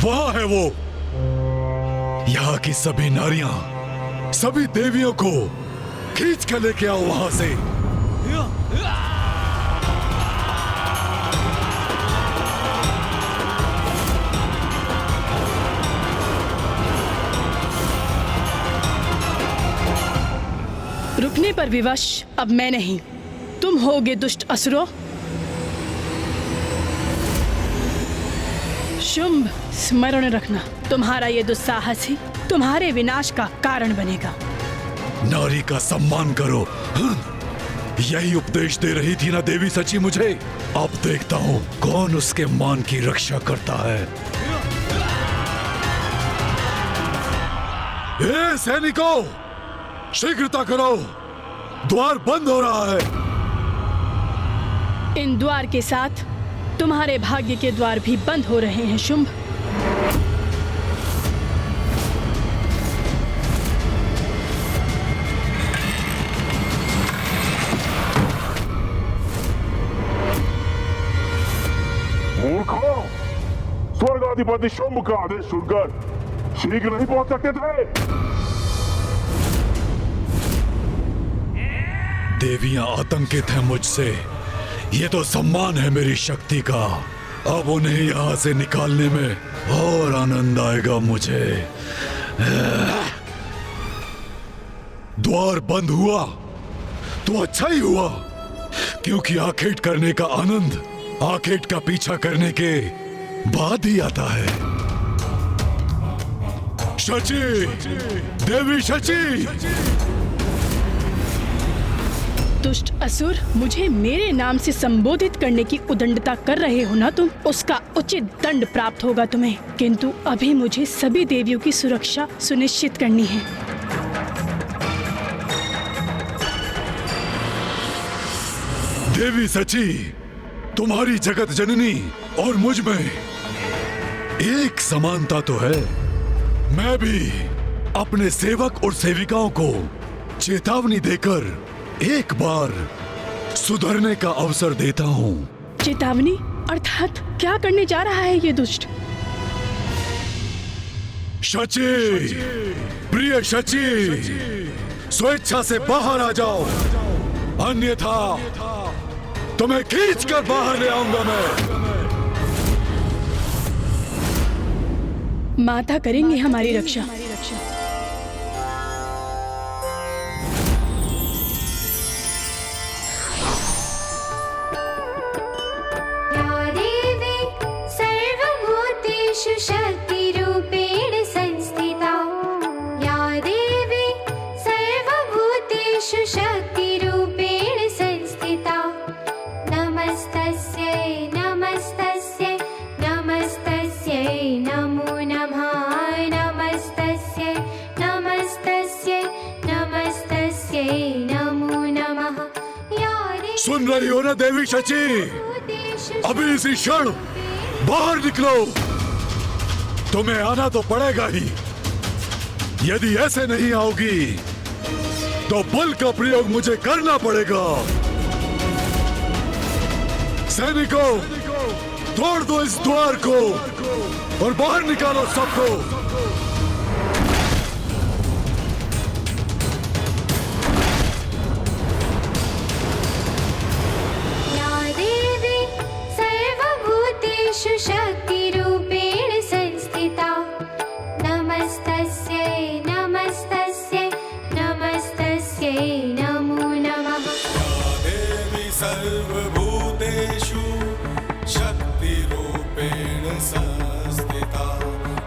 वहां है वो। यहाँ की सभी नारियां, सभी देवियों को खींच कर लेके आओ वहां से। रुकने पर विवश अब मैं नहीं, तुम होगे दुष्ट असुरों। शुंभ, स्मरण रखना, तुम्हारा ये दुस्साहस ही तुम्हारे विनाश का कारण बनेगा। नारी का सम्मान करो, यही उपदेश दे रही थी ना देवी सची मुझे। अब देखता हूँ कौन उसके मान की रक्षा करता है। ए सैनिकों, शीघ्रता करो, द्वार बंद हो रहा है। इन द्वार के साथ तुम्हारे भाग्य के द्वार भी बंद हो रहे हैं शुंभ। मूर्खों, स्वर्गाधिपति शुंभ का आदेश सुनकर शीघ्र नहीं पहुंच सकते थे। देवियां आतंकित हैं मुझसे। ये तो सम्मान है मेरी शक्ति का। अब उन्हें यहाँ से निकालने में और आनंद आएगा मुझे। द्वार बंद हुआ तो अच्छा ही हुआ, क्योंकि आखेट करने का आनंद आखेट का पीछा करने के बाद ही आता है। शची, देवी शची। दुष्ट असुर, मुझे मेरे नाम से संबोधित करने की उदंडता कर रहे हो ना तुम, उसका उचित दंड प्राप्त होगा तुम्हें। किंतु अभी मुझे सभी देवियों की सुरक्षा सुनिश्चित करनी है। देवी सची, तुम्हारी जगत जननी और मुझ में एक समानता तो है। मैं भी अपने सेवक और सेविकाओं को चेतावनी देकर एक बार सुधरने का अवसर देता हूँ। चेतावनी अर्थात क्या करने जा रहा है ये दुष्ट? शची, प्रिय शची, स्वेच्छा से बाहर आ जाओ, अन्यथा तुम्हें खींच कर बाहर ले आऊंगा मैं। माता करेंगे हमारी रक्षा। शक्तिरूपेण संस्थिता, या देवी सर्वभूतेषु शक्तिरूपेण संस्थिता। नमस्तस्यै नमस्तस्यै नमस्तस्यै नमो नमः। नमस्तस्यै नमस्तस्यै नमस्तस्यै नमो नमः। सुन रही हो ना देवी शची, अभी इसी क्षण बाहर निकलो। तुम्हें आना तो पड़ेगा ही। यदि ऐसे नहीं आओगी तो बल का प्रयोग मुझे करना पड़ेगा। सैनिकों, तोड़ दो इस द्वार को और बाहर निकालो सबको। या देवी सर्वभूतेषु शक्तिरूपेण संस्थिता। नमस्तस्यै नमस्तस्यै नमस्तस्यै नमो नमः। देवी सर्वभूतेषु शक्तिरूपेण संस्थिता।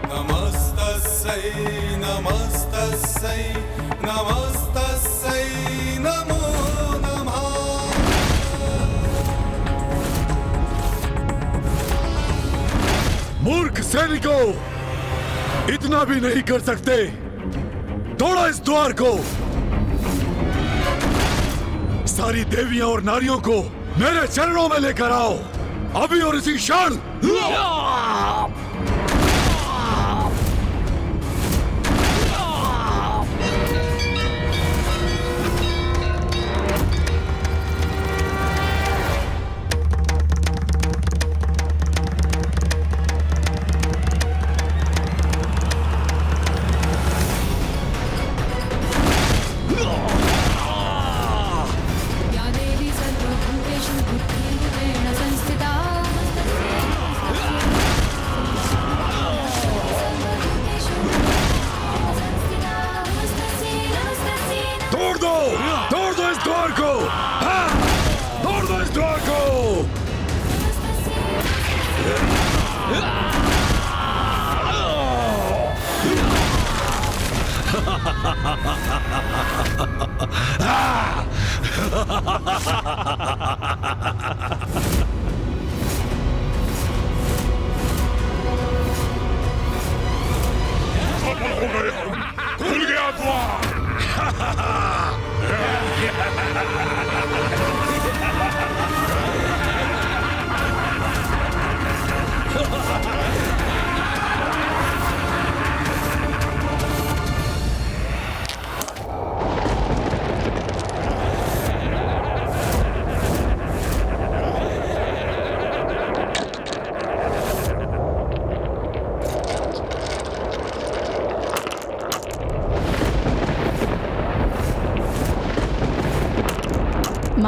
नमस्तस्यै नमस्तस्यै नमस्तस्यै नमो नमः। मूर्ख सैनिकों, इतना भी नहीं कर सकते। तोड़ो इस द्वार को। सारी देवियां और नारियों को मेरे चरणों में लेकर आओ, अभी और इसी क्षण।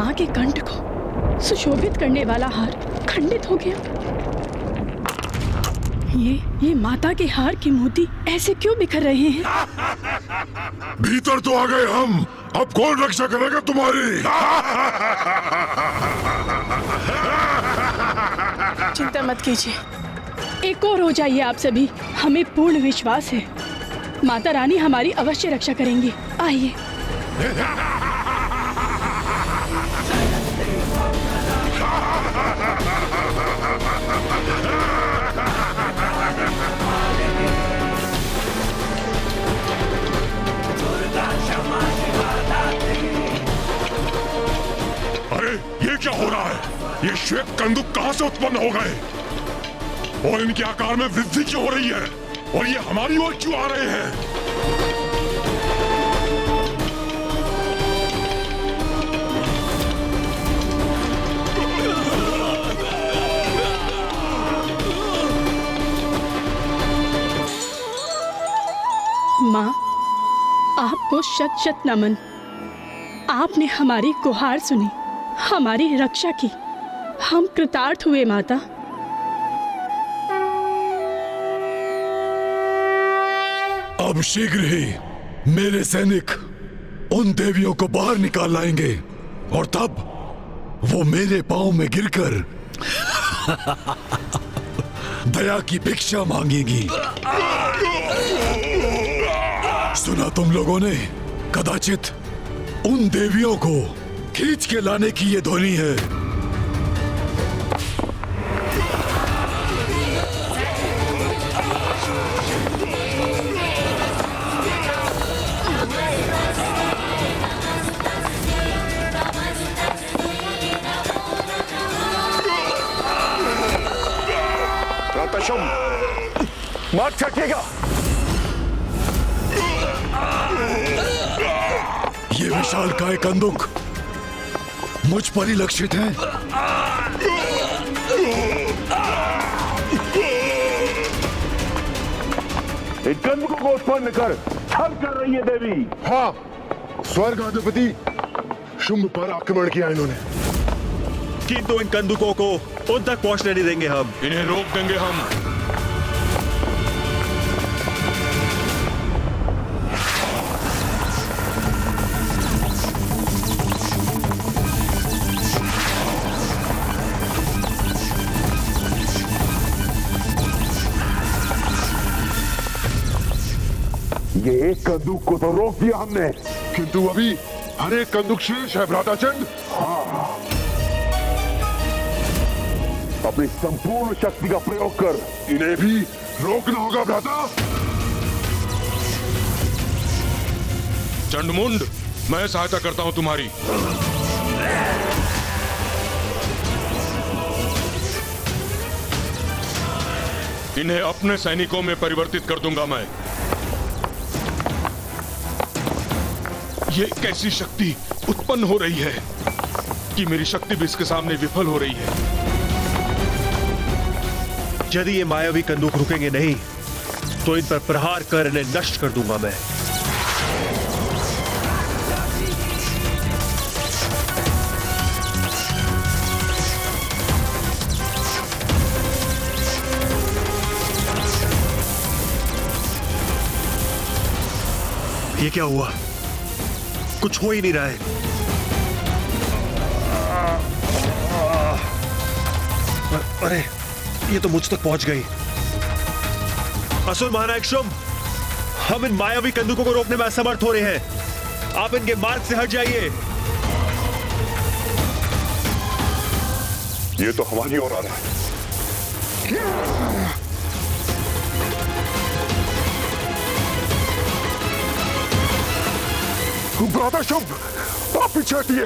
माँ के कंठ को सुशोभित करने वाला हार खंडित हो गया। ये माता के हार के मोती ऐसे क्यों बिखर रहे हैं? भीतर तो आ गए हम, अब कौन रक्षा करेगा तुम्हारी? चिंता मत कीजिए, एक और हो जाइए आप सभी। हमें पूर्ण विश्वास है माता रानी हमारी अवश्य रक्षा करेंगी। आइए। अरे ये क्या हो रहा है? ये श्वेत कंदुक कहां से उत्पन्न हो गए और इनके आकार में वृद्धि क्यों हो रही है और ये हमारी ओर क्यों आ रहे हैं? माँ, आपको शत शत नमन। आपने हमारी गुहार सुनी, हमारी रक्षा की। हम कृतार्थ हुए माता। अब शीघ्र ही मेरे सैनिक उन देवियों को बाहर निकाल लाएंगे और तब वो मेरे पांव में गिरकर दया की भिक्षा मांगेंगी। सुना तुम लोगों ने? कदाचित उन देवियों को खींच के लाने की ये ध्वनि है। मार छकेगा। ये विशालकाय कंदुक मुझ पर ही लक्षित है। एक कंदुक को उत्पन्न कर छल कर रही है देवी। हाँ, स्वर्ग अधिपति शुंभ पर आक्रमण किया इन्होंने, किंतु इन कंदुकों को उन तक पहुंचने नहीं देंगे हम। इन्हें रोक देंगे हम। ये एक कंदुक को तो रोक दिया हमने, किंतु अभी हर एक कंदुक शेष है भ्राताचंद। अपनी संपूर्ण शक्ति का प्रयोग कर इन्हें भी रोकना होगा भ्राता। चंडमुंड, मैं सहायता करता हूं तुम्हारी। इन्हें अपने सैनिकों में परिवर्तित कर दूंगा मैं। ये कैसी शक्ति उत्पन्न हो रही है कि मेरी शक्ति भी इसके सामने विफल हो रही है। यदि ये मायावी कंदूक रुकेंगे नहीं तो इन पर प्रहार कर इन्हें नष्ट कर दूंगा मैं। ये क्या हुआ? कुछ हो ही नहीं रहा है। अरे, ये तो मुझ तक पहुंच गई। असुर महानायक शुंभ, हम इन मायावी कंदुकों को रोकने में असमर्थ हो रहे हैं। आप इनके मार्ग से हट जाइए। ये तो हमारी ओर आ रहा है। भ्राता शुंभ, आप पीछे हटिए।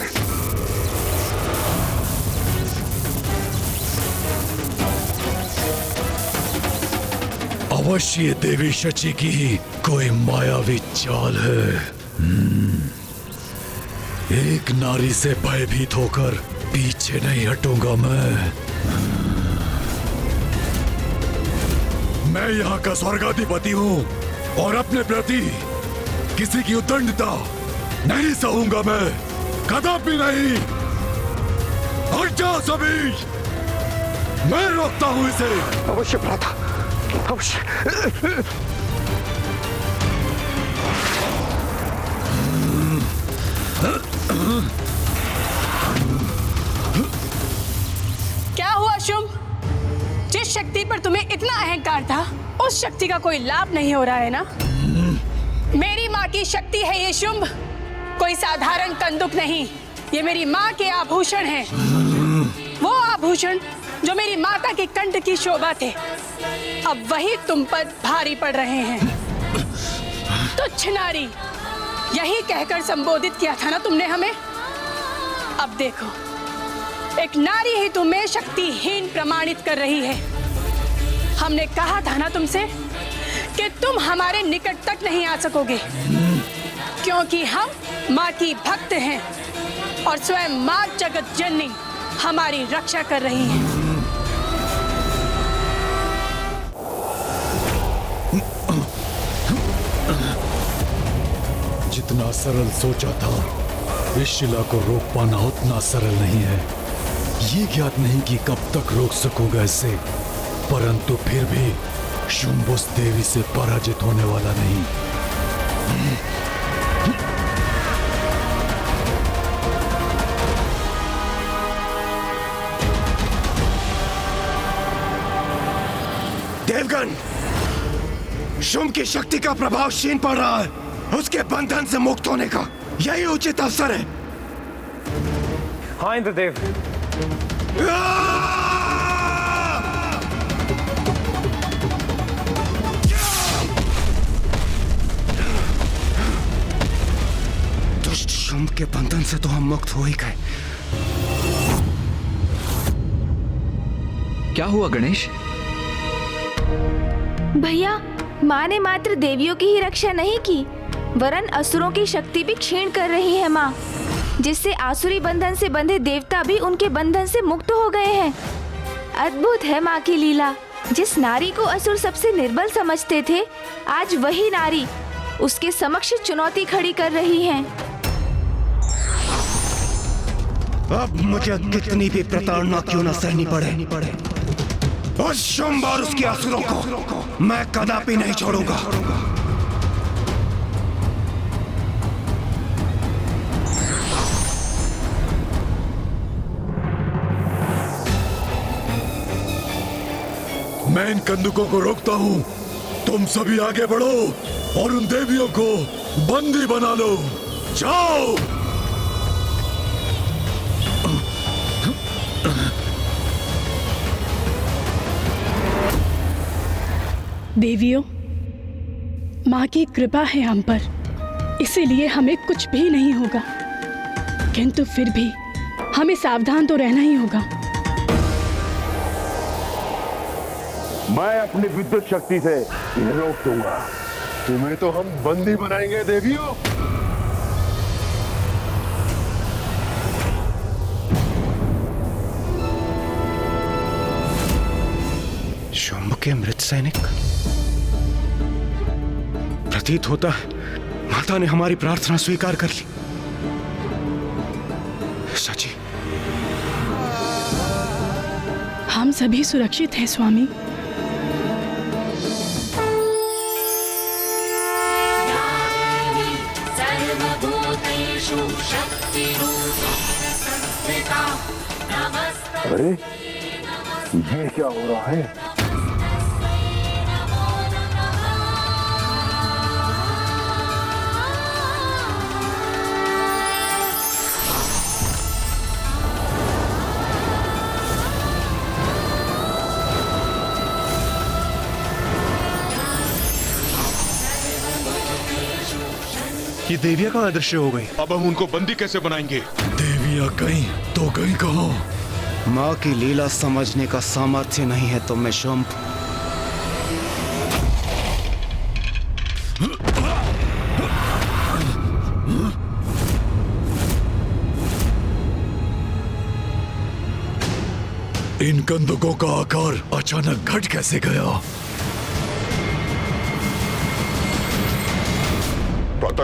अवश्य ये देवी शची की ही कोई मायावी चाल है। एक नारी से भयभीत होकर पीछे नहीं हटूंगा मैं यहाँ का स्वर्गाधिपति हूँ और अपने प्रति किसी की उद्दंडता नहीं सहूंगा मैं, कदापि नहीं। जाओ सभी, मैं रोकता हूं इसे। अवश्य भ्राता, अवश्य। क्या हुआ शुंभ? जिस शक्ति पर तुम्हें इतना अहंकार था, उस शक्ति का कोई लाभ नहीं हो रहा है ना? मेरी माँ की शक्ति है ये शुंभ, कोई साधारण कंदुक नहीं। ये मेरी माँ के आभूषण हैं। वो आभूषण जो मेरी माता के कंठ की शोभा थे, अब वही तुम पर भारी पड़ रहे हैं। तुच्छ नारी, यही कहकर संबोधित किया था ना तुमने हमें? अब देखो, एक नारी ही तुम्हें शक्तिहीन प्रमाणित कर रही है। हमने कहा था ना तुमसे कि तुम हमारे निकट तक नहीं आ सकोगे, क्योंकि हम माँ की भक्त हैं और स्वयं माँ जगत जननी हमारी रक्षा कर रही हैं। जितना सरल सोचा था, इस शिला को रोक पाना उतना सरल नहीं है। ये ज्ञात नहीं कि कब तक रोक सकूंगा इसे, परंतु फिर भी शुंभ उस देवी से पराजित होने वाला नहीं। देवगण, शुंभ की शक्ति का प्रभाव क्षीण पड़ रहा है। उसके बंधन से मुक्त होने का यही उचित अवसर है। हाँ इंद्रदेव। दुष्ट शुंभ के बंधन से तो हम मुक्त हो ही गए। क्या हुआ गणेश? भैया, माँ ने मात्र देवियों की ही रक्षा नहीं की, वरन असुरों की शक्ति भी क्षीण कर रही है माँ, जिससे आसुरी बंधन से बंधे देवता भी उनके बंधन से मुक्त हो गए हैं। अद्भुत है माँ की लीला। जिस नारी को असुर सबसे निर्बल समझते थे, आज वही नारी उसके समक्ष चुनौती खड़ी कर रही हैं। अब मुझे कितनी भी प्रताड़ना क्यों न सहनी पड़े, उस शुंभ और उसके असुरों को मैं कदापि नहीं छोड़ूंगा। मैं इन कंदुकों को रोकता हूं, तुम सभी आगे बढ़ो और उन देवियों को बंदी बना लो। जाओ। देवियों, माँ की कृपा है हम पर, इसीलिए हमें कुछ भी नहीं होगा, किंतु फिर भी हमें सावधान तो रहना ही होगा। मैं अपनी विद्युत शक्ति से इन्हें रोक दूंगा। तुम्हें तो हम बंदी बनाएंगे देवियों। शुंभ के मृत सैनिक। प्रतीत होता है माता ने हमारी प्रार्थना स्वीकार कर ली। सची, हम सभी सुरक्षित हैं स्वामी। अरे ये क्या हो रहा है? ये देवियां कहाँ अदृश्य हो गई? अब हम उनको बंदी कैसे बनाएंगे? देवियां गई तो गई कहाँ? माँ की लीला समझने का सामर्थ्य नहीं है तुम में शुंभ। इन कंदुकों का आकार अचानक घट कैसे गया?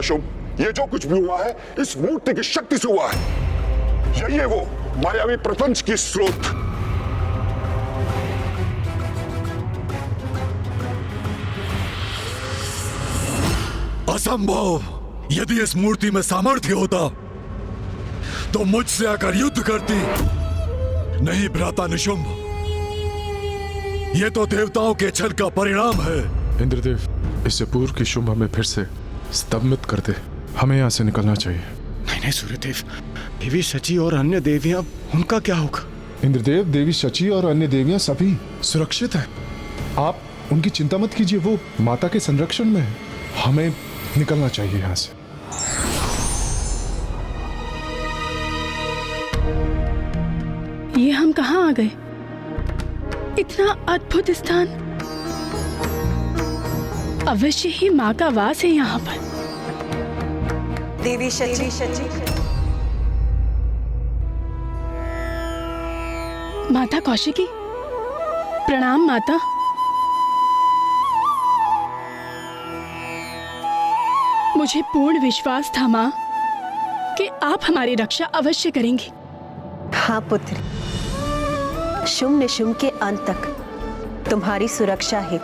शुंभ, ये जो कुछ भी हुआ है इस मूर्ति की शक्ति से हुआ है। यही है वो मायावी प्रपंच की स्रोत। असंभव। यदि इस मूर्ति में सामर्थ्य होता तो मुझसे आकर युद्ध करती। नहीं भ्राता निशुंभ, ये तो देवताओं के छल का परिणाम है। इंद्रदेव, इससे पूर्व की शुंभ हमें फिर से स्तंभित कर दे। हमें यहाँ से निकलना चाहिए। नहीं नहीं सूर्यदेव, देवी शची और अन्य देवियां, उनका क्या होगा? इंद्रदेव, देवी शची और अन्य देवियां सभी सुरक्षित हैं। आप उनकी चिंता मत कीजिए, वो माता के संरक्षण में है। हमें निकलना चाहिए यहाँ से। ये हम कहाँ आ गए? इतना अद्भुत स्थान। अवश्य ही माँ का वास है यहाँ पर। देवी शची, माता कौशिकी, प्रणाम माता। मुझे पूर्ण विश्वास था माँ कि आप हमारी रक्षा अवश्य करेंगी। हाँ पुत्री, शुंभ निशुंभ के अंत तक तुम्हारी सुरक्षा है।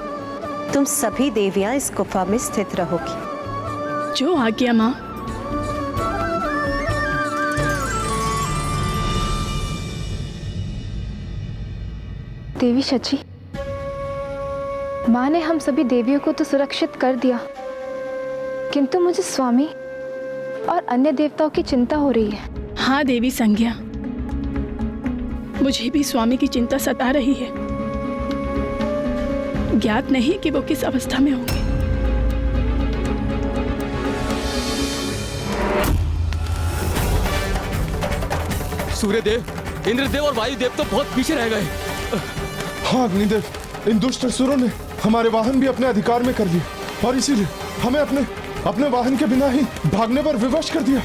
तुम सभी देवियां इस गुफा में स्थित रहोगी। जो आज्ञा माँ। देवी शची, माँ ने हम सभी देवियों को तो सुरक्षित कर दिया, किंतु मुझे स्वामी और अन्य देवताओं की चिंता हो रही है। हाँ देवी संज्ञा, मुझे भी स्वामी की चिंता सता रही है। ज्ञात नहीं कि वो किस अवस्था में होंगे। सूर्यदेव, इंद्रदेव और वायुदेव तो बहुत पीछे रह गए। हाँ अग्निदेव, इन दुष्ट असुरों ने हमारे वाहन भी अपने अधिकार में कर लिए और इसीलिए हमें अपने वाहन के बिना ही भागने पर विवश कर दिया।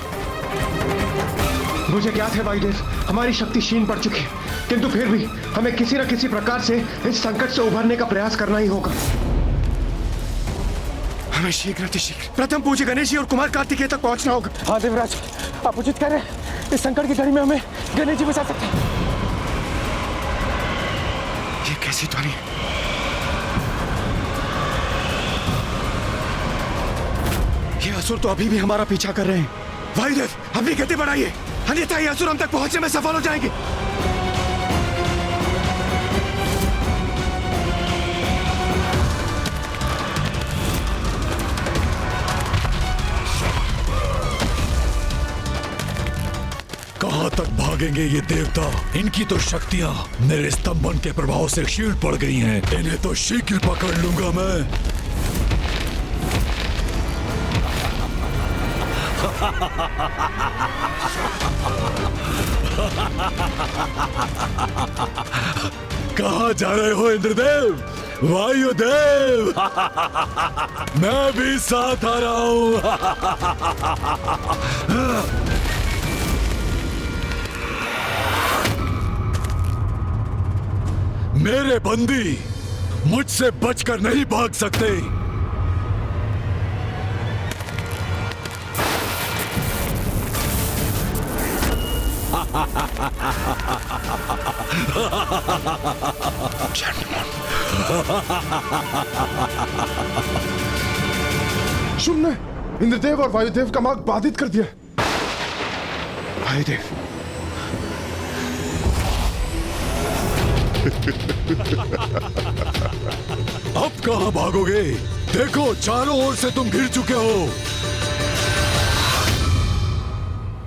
मुझे ज्ञात है वायुदेव, हमारी शक्ति क्षीण पड़ चुकी है, किंतु फिर भी हमें किसी न किसी प्रकार से इस संकट से उभरने का प्रयास करना ही होगा। हमें शीघ्र प्रथम पूज्य गणेश जी और कुमार कार्तिकेय तक पहुंचना होगा। हाँ देवराज, आप उचित कह रहे हैं। इस संकट की घड़ी में हमें गणेश जी बचा सकते हैं। ये कैसी ध्वनि है? ये असुर तो अभी भी हमारा पीछा कर रहे हैं। वायुदेव, अपनी गति बढ़ाइए, अन्यथा ये असुर हम तक पहुंचने में सफल हो जाएंगे। कहां तक भागेंगे ये देवता? इनकी तो शक्तियां मेरे स्तंभन के प्रभाव से क्षीण पड़ गई हैं। इन्हें तो शीघ्र पकड़ लूंगा मैं। कहां जा रहे हो इंद्रदेव, वायुदेव? मैं भी साथ आ रहा हूं। मेरे बंदी मुझसे बचकर नहीं भाग सकते। शुंभ ने इंद्रदेव और वायुदेव का मार्ग बाधित कर दिया। वायुदेव, अब कहां भागोगे? देखो, चारों ओर से तुम घिर चुके हो।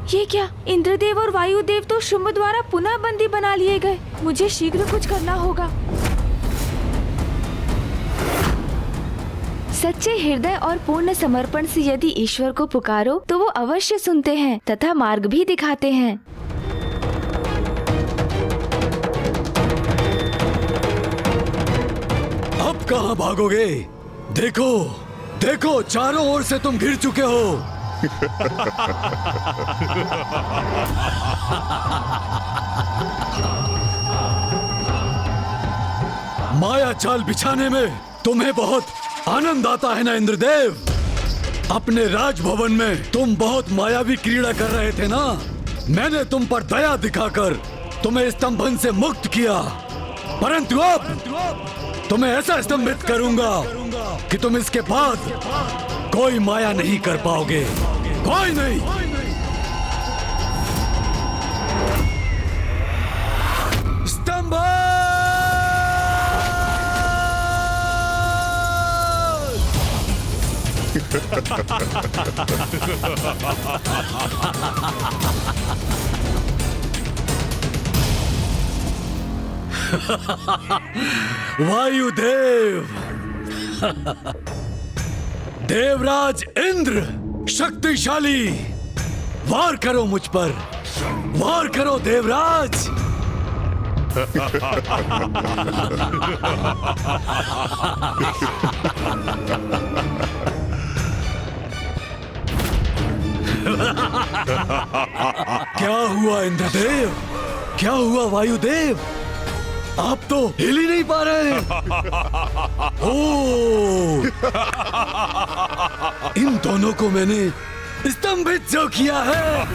ये क्या? इंद्रदेव और वायुदेव तो शुंभ द्वारा पुनः बंदी बना लिए गए। मुझे शीघ्र कुछ करना होगा। सच्चे हृदय और पूर्ण समर्पण से यदि ईश्वर को पुकारो तो वो अवश्य सुनते हैं तथा मार्ग भी दिखाते हैं। अब कहां भागोगे? देखो देखो, चारों ओर से तुम घिर चुके हो। माया चाल बिछाने में तुम्हें बहुत आनंद आता है ना इंद्रदेव? अपने राजभवन में तुम बहुत मायावी क्रीड़ा कर रहे थे ना? मैंने तुम पर दया दिखाकर तुम्हें स्तंभन से मुक्त किया, परंतु अब तुम्हें ऐसा स्तंभित करूंगा कि तुम इसके बाद कोई माया नहीं कर पाओगे, कोई नहीं। स्तंभ! वायुदेव, देवराज इंद्र शक्तिशाली, वार करो मुझ पर, वार करो देवराज। क्या हुआ इंद्रदेव, क्या हुआ वायुदेव, आप तो हिल ही नहीं पा रहे। ओ, इन दोनों को मैंने स्तंभित जो किया है।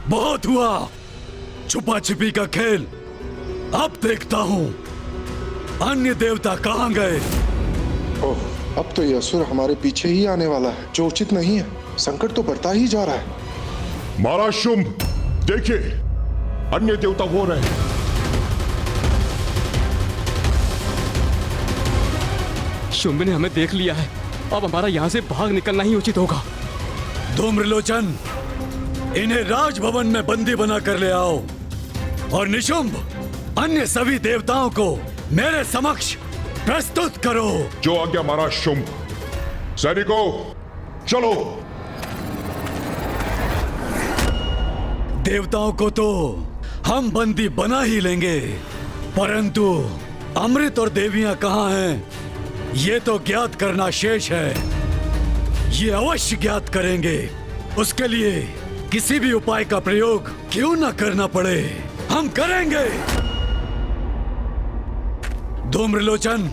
बहुत हुआ छुपा छिपी का खेल, अब देखता हूँ अन्य देवता कहाँ गए। ओह, अब तो ये असुर हमारे पीछे ही आने वाला है, जो उचित नहीं है। संकट तो बढ़ता ही जा रहा है। महाराज शुंभ, देखिए अन्य देवता हो रहे हैं। शुंभ ने हमें देख लिया है, अब हमारा यहाँ से भाग निकलना ही उचित होगा। धूम्रलोचन, इन्हें राजभवन में बंदी बना कर ले आओ और निशुंभ अन्य सभी देवताओं को मेरे समक्ष प्रस्तुत करो। जो आज्ञा महाराज शुंभ। सैनिकों चलो। देवताओं को तो हम बंदी बना ही लेंगे, परंतु अमृत और देवियां कहाँ हैं, ये तो ज्ञात करना शेष है। ये अवश्य ज्ञात करेंगे, उसके लिए किसी भी उपाय का प्रयोग क्यों न करना पड़े, हम करेंगे। धूम्रलोचन,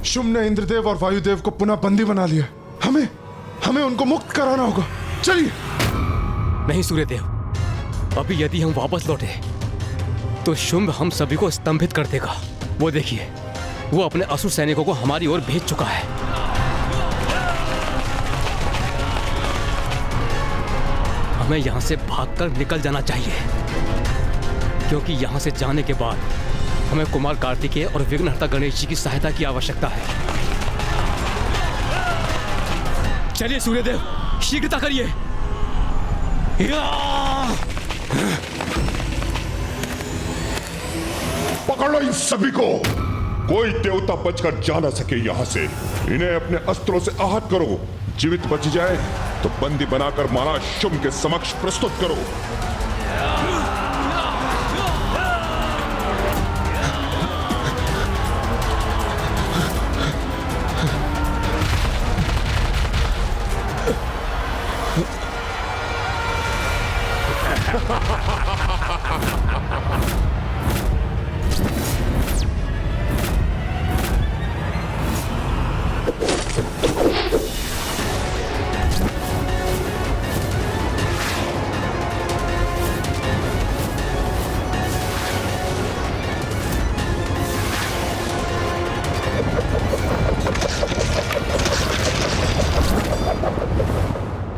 शुंभ ने इंद्रदेव और वायुदेव को पुनः बंदी बना लिया। हमें उनको मुक्त कराना होगा। चलिए। नहीं सूर्यदेव, अभी यदि हम वापस लौटे तो शुंभ हम सभी को स्तंभित कर देगा। वो देखिए, वो अपने असुर सैनिकों को हमारी ओर भेज चुका है। हमें यहां से भागकर निकल जाना चाहिए, क्योंकि यहां से जाने के बाद हमें कुमार कार्तिकेय और विघ्नहर्ता गणेश जी की सहायता की आवश्यकता है। चलिए सूर्यदेव, शीघ्रता करिए। पकड़ लो इन सभी को। कोई देवता बचकर जा ना सके यहाँ से। इन्हें अपने अस्त्रों से आहत करो। जीवित बच जाए तो बंदी बनाकर महाराज शुंभ के समक्ष प्रस्तुत करो।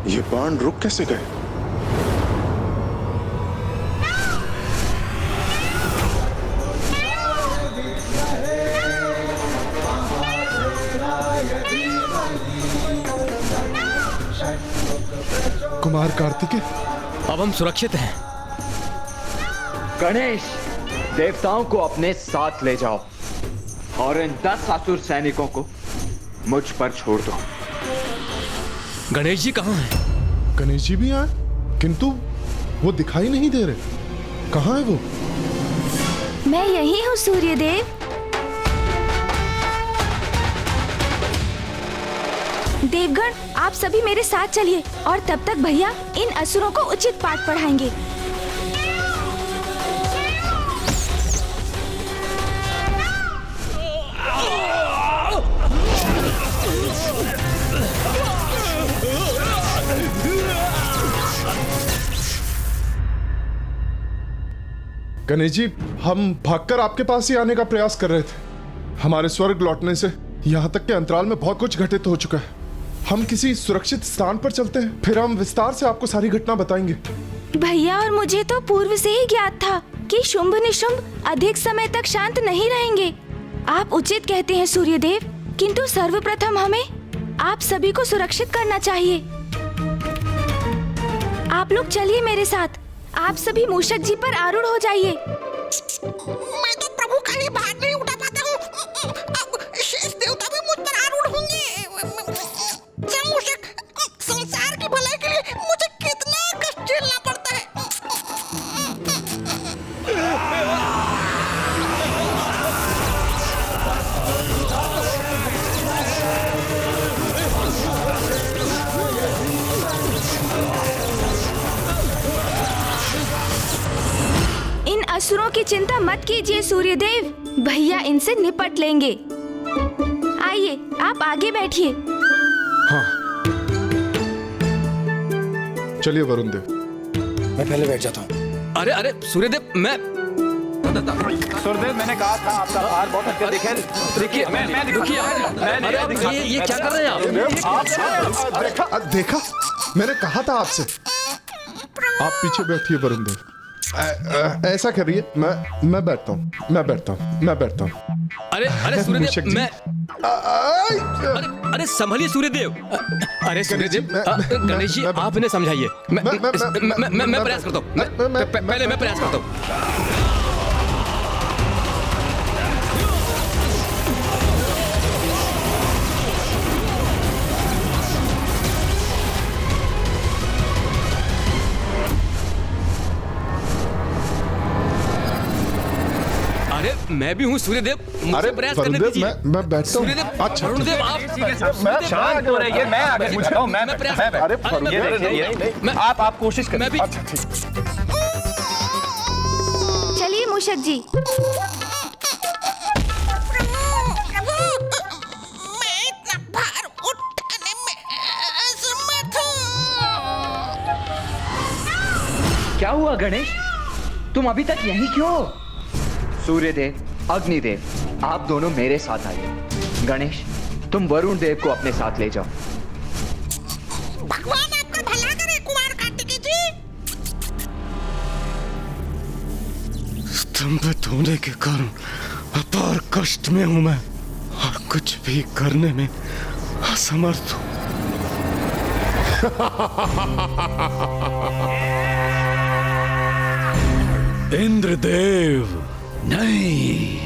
ये बाण रुक कैसे गए? कुमार कार्तिकेय, अब हम सुरक्षित हैं। गणेश, देवताओं को अपने साथ ले जाओ। और इन 10 असुर सैनिकों को मुझ पर छोड़ दो। गणेश जी कहाँ हैं? गणेश जी भी आए, किंतु वो दिखाई नहीं दे रहे। कहाँ है वो? मैं यही हूँ सूर्यदेव। देवगण, आप सभी मेरे साथ चलिए और तब तक भैया इन असुरों को उचित पाठ पढ़ाएंगे। गणेश जी, हम भागकर आपके पास ही आने का प्रयास कर रहे थे। हमारे स्वर्ग लौटने से यहाँ तक के अंतराल में बहुत कुछ घटित हो चुका है। हम किसी सुरक्षित स्थान पर चलते हैं, फिर हम विस्तार से आपको सारी घटना बताएंगे। भैया, और मुझे तो पूर्व से ही ज्ञात था कि शुंभ निशुंभ अधिक समय तक शांत नहीं रहेंगे। आप उचित कहते हैं सूर्यदेव, किंतु सर्वप्रथम हमें आप सभी को सुरक्षित करना चाहिए। आप लोग चलिए मेरे साथ। आप सभी मूषक जी पर आरूढ़ हो जाइए। मैं तो प्रभु का ही भार नहीं उठा पाता हूँ। अब शेष देवता भी मुझ पर आरूढ़ होंगे। मूषक, संसार की भलाई के लिए मुझे कितना कष्ट झेलना पड़ता है। इन असुरों की चिंता मत कीजिए सूर्यदेव, भैया इनसे निपट लेंगे। आइए, आप आगे बैठिए। हाँ, चलिए वरुण देव। मैं पहले बैठ जाता हूँ। अरे अरे सूर्यदेव, मैं सूर्यदेव, मैंने कहा था आपका भार बहुत हल्का दिखे। देखिए, ये क्या कर रहे हैं आप? देखा, मैंने कहा था आपसे। आप पीछे बैठिए वरुण देव। ऐसा करिए, मैं बैठता हूँ। अरे अरे सूर्यदेव, मैं अरे संभलिए सूर्यदेव। अरे सूर्यदेव, गणेश जी आप इन्हें समझाइए। मैं प्रयास करता हूँ। पहले मैं प्रयास करता हूँ। मैं भी हूँ सूर्यदेव, मुझे प्रयास करने दीजिए। मैं बैठता हूँ। अच्छा, वरुणदेव आप शांत हो रहिए। मैं आगे पूछता हूँ। मैं प्रयास। अरे आप कोशिश करें। मैं भी। चलिए मूषक जी। मैं इतना भार उठाने में असमर्थ हूँ। क्या हुआ गणेश, तुम अभी तक यहीं क्यों हो? सूर्यदेव, अग्निदेव, आप दोनों मेरे साथ आइए। गणेश, तुम वरुण देव को अपने साथ ले जाओ। भगवान आपका भला करे कुमार कार्तिकेय जी। स्तंभित होने के कारण अपार कष्ट में हूं मैं और कुछ भी करने में असमर्थ हूं। इंद्रदेव नहीं,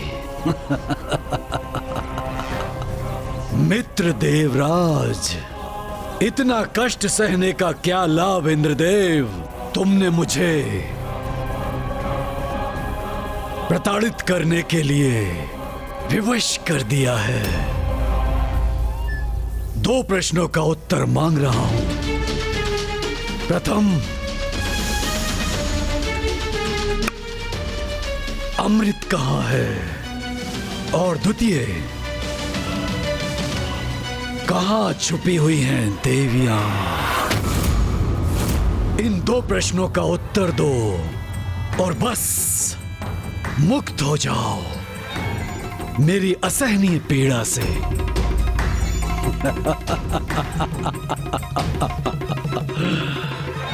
मित्र देवराज, इतना कष्ट सहने का क्या लाभ इंद्रदेव? तुमने मुझे प्रताड़ित करने के लिए विवश कर दिया है। 2 प्रश्नों का उत्तर मांग रहा हूं। प्रथम, अमृत कहाँ है? और द्वितीय, कहाँ छुपी हुई हैं देवियां? इन 2 प्रश्नों का उत्तर दो और बस मुक्त हो जाओ मेरी असहनीय पीड़ा से।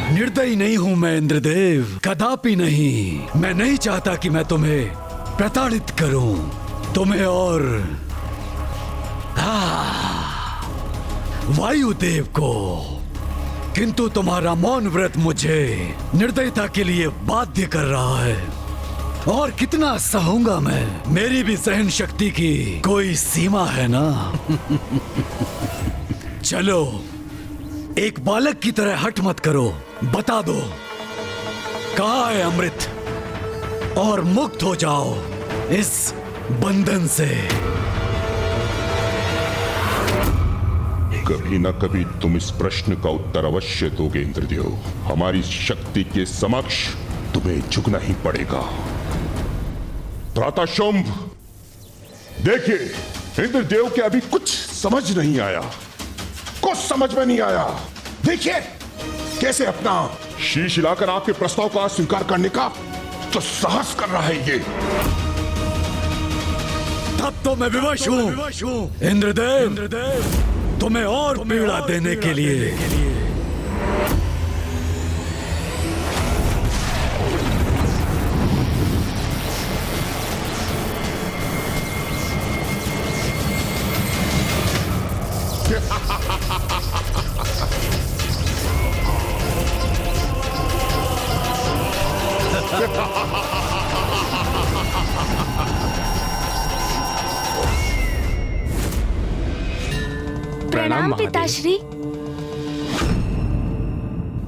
निर्दयी नहीं हूं मैं इंद्रदेव, कदापि नहीं। मैं नहीं चाहता कि मैं तुम्हें प्रताड़ित करूं, तुम्हें और वायुदेव को, किंतु तुम्हारा मौन व्रत मुझे निर्दयता के लिए बाध्य कर रहा है। और कितना सहूंगा मैं? मेरी भी सहन शक्ति की कोई सीमा है ना। चलो, एक बालक की तरह हट मत करो, बता दो कहाँ है अमृत, और मुक्त हो जाओ इस बंधन से। कभी न कभी तुम इस प्रश्न का उत्तर अवश्य दोगे इंद्रदेव। हमारी शक्ति के समक्ष तुम्हें झुकना ही पड़ेगा। त्राता शुंभ, देखिए इंद्रदेव के अभी कुछ समझ नहीं आया, कुछ समझ में नहीं आया। देखिए कैसे अपना शीश हिलाकर आपके प्रस्ताव का स्वीकार करने का जो साहस कर रहा है ये। तब तो मैं विवश हूँ इंद्रदेव, तुम्हें और पीड़ा देने के लिए। प्रणाम पिताश्री।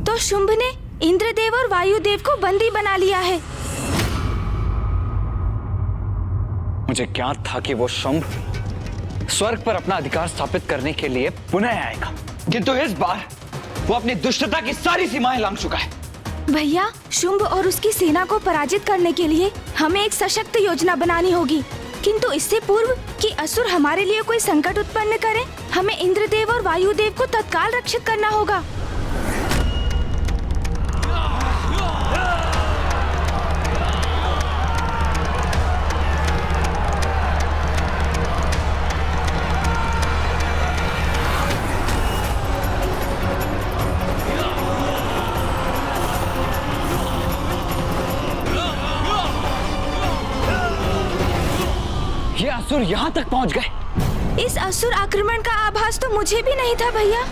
तो शुंभ ने इंद्रदेव और वायुदेव को बंदी बना लिया है। मुझे ज्ञात था कि वो शुंभ स्वर्ग पर अपना अधिकार स्थापित करने के लिए पुनः आएगा, किंतु इस बार वो अपनी दुष्टता की सारी सीमाएं लांघ चुका है। भैया, शुंभ और उसकी सेना को पराजित करने के लिए हमें एक सशक्त योजना बनानी होगी, किंतु इससे पूर्व कि असुर हमारे लिए कोई संकट उत्पन्न करें, हमें इंद्रदेव और वायुदेव को तत्काल रक्षित करना होगा। ये असुर यहाँ तक पहुँच गए। इस असुर आक्रमण का आभास तो मुझे भी नहीं था भैया।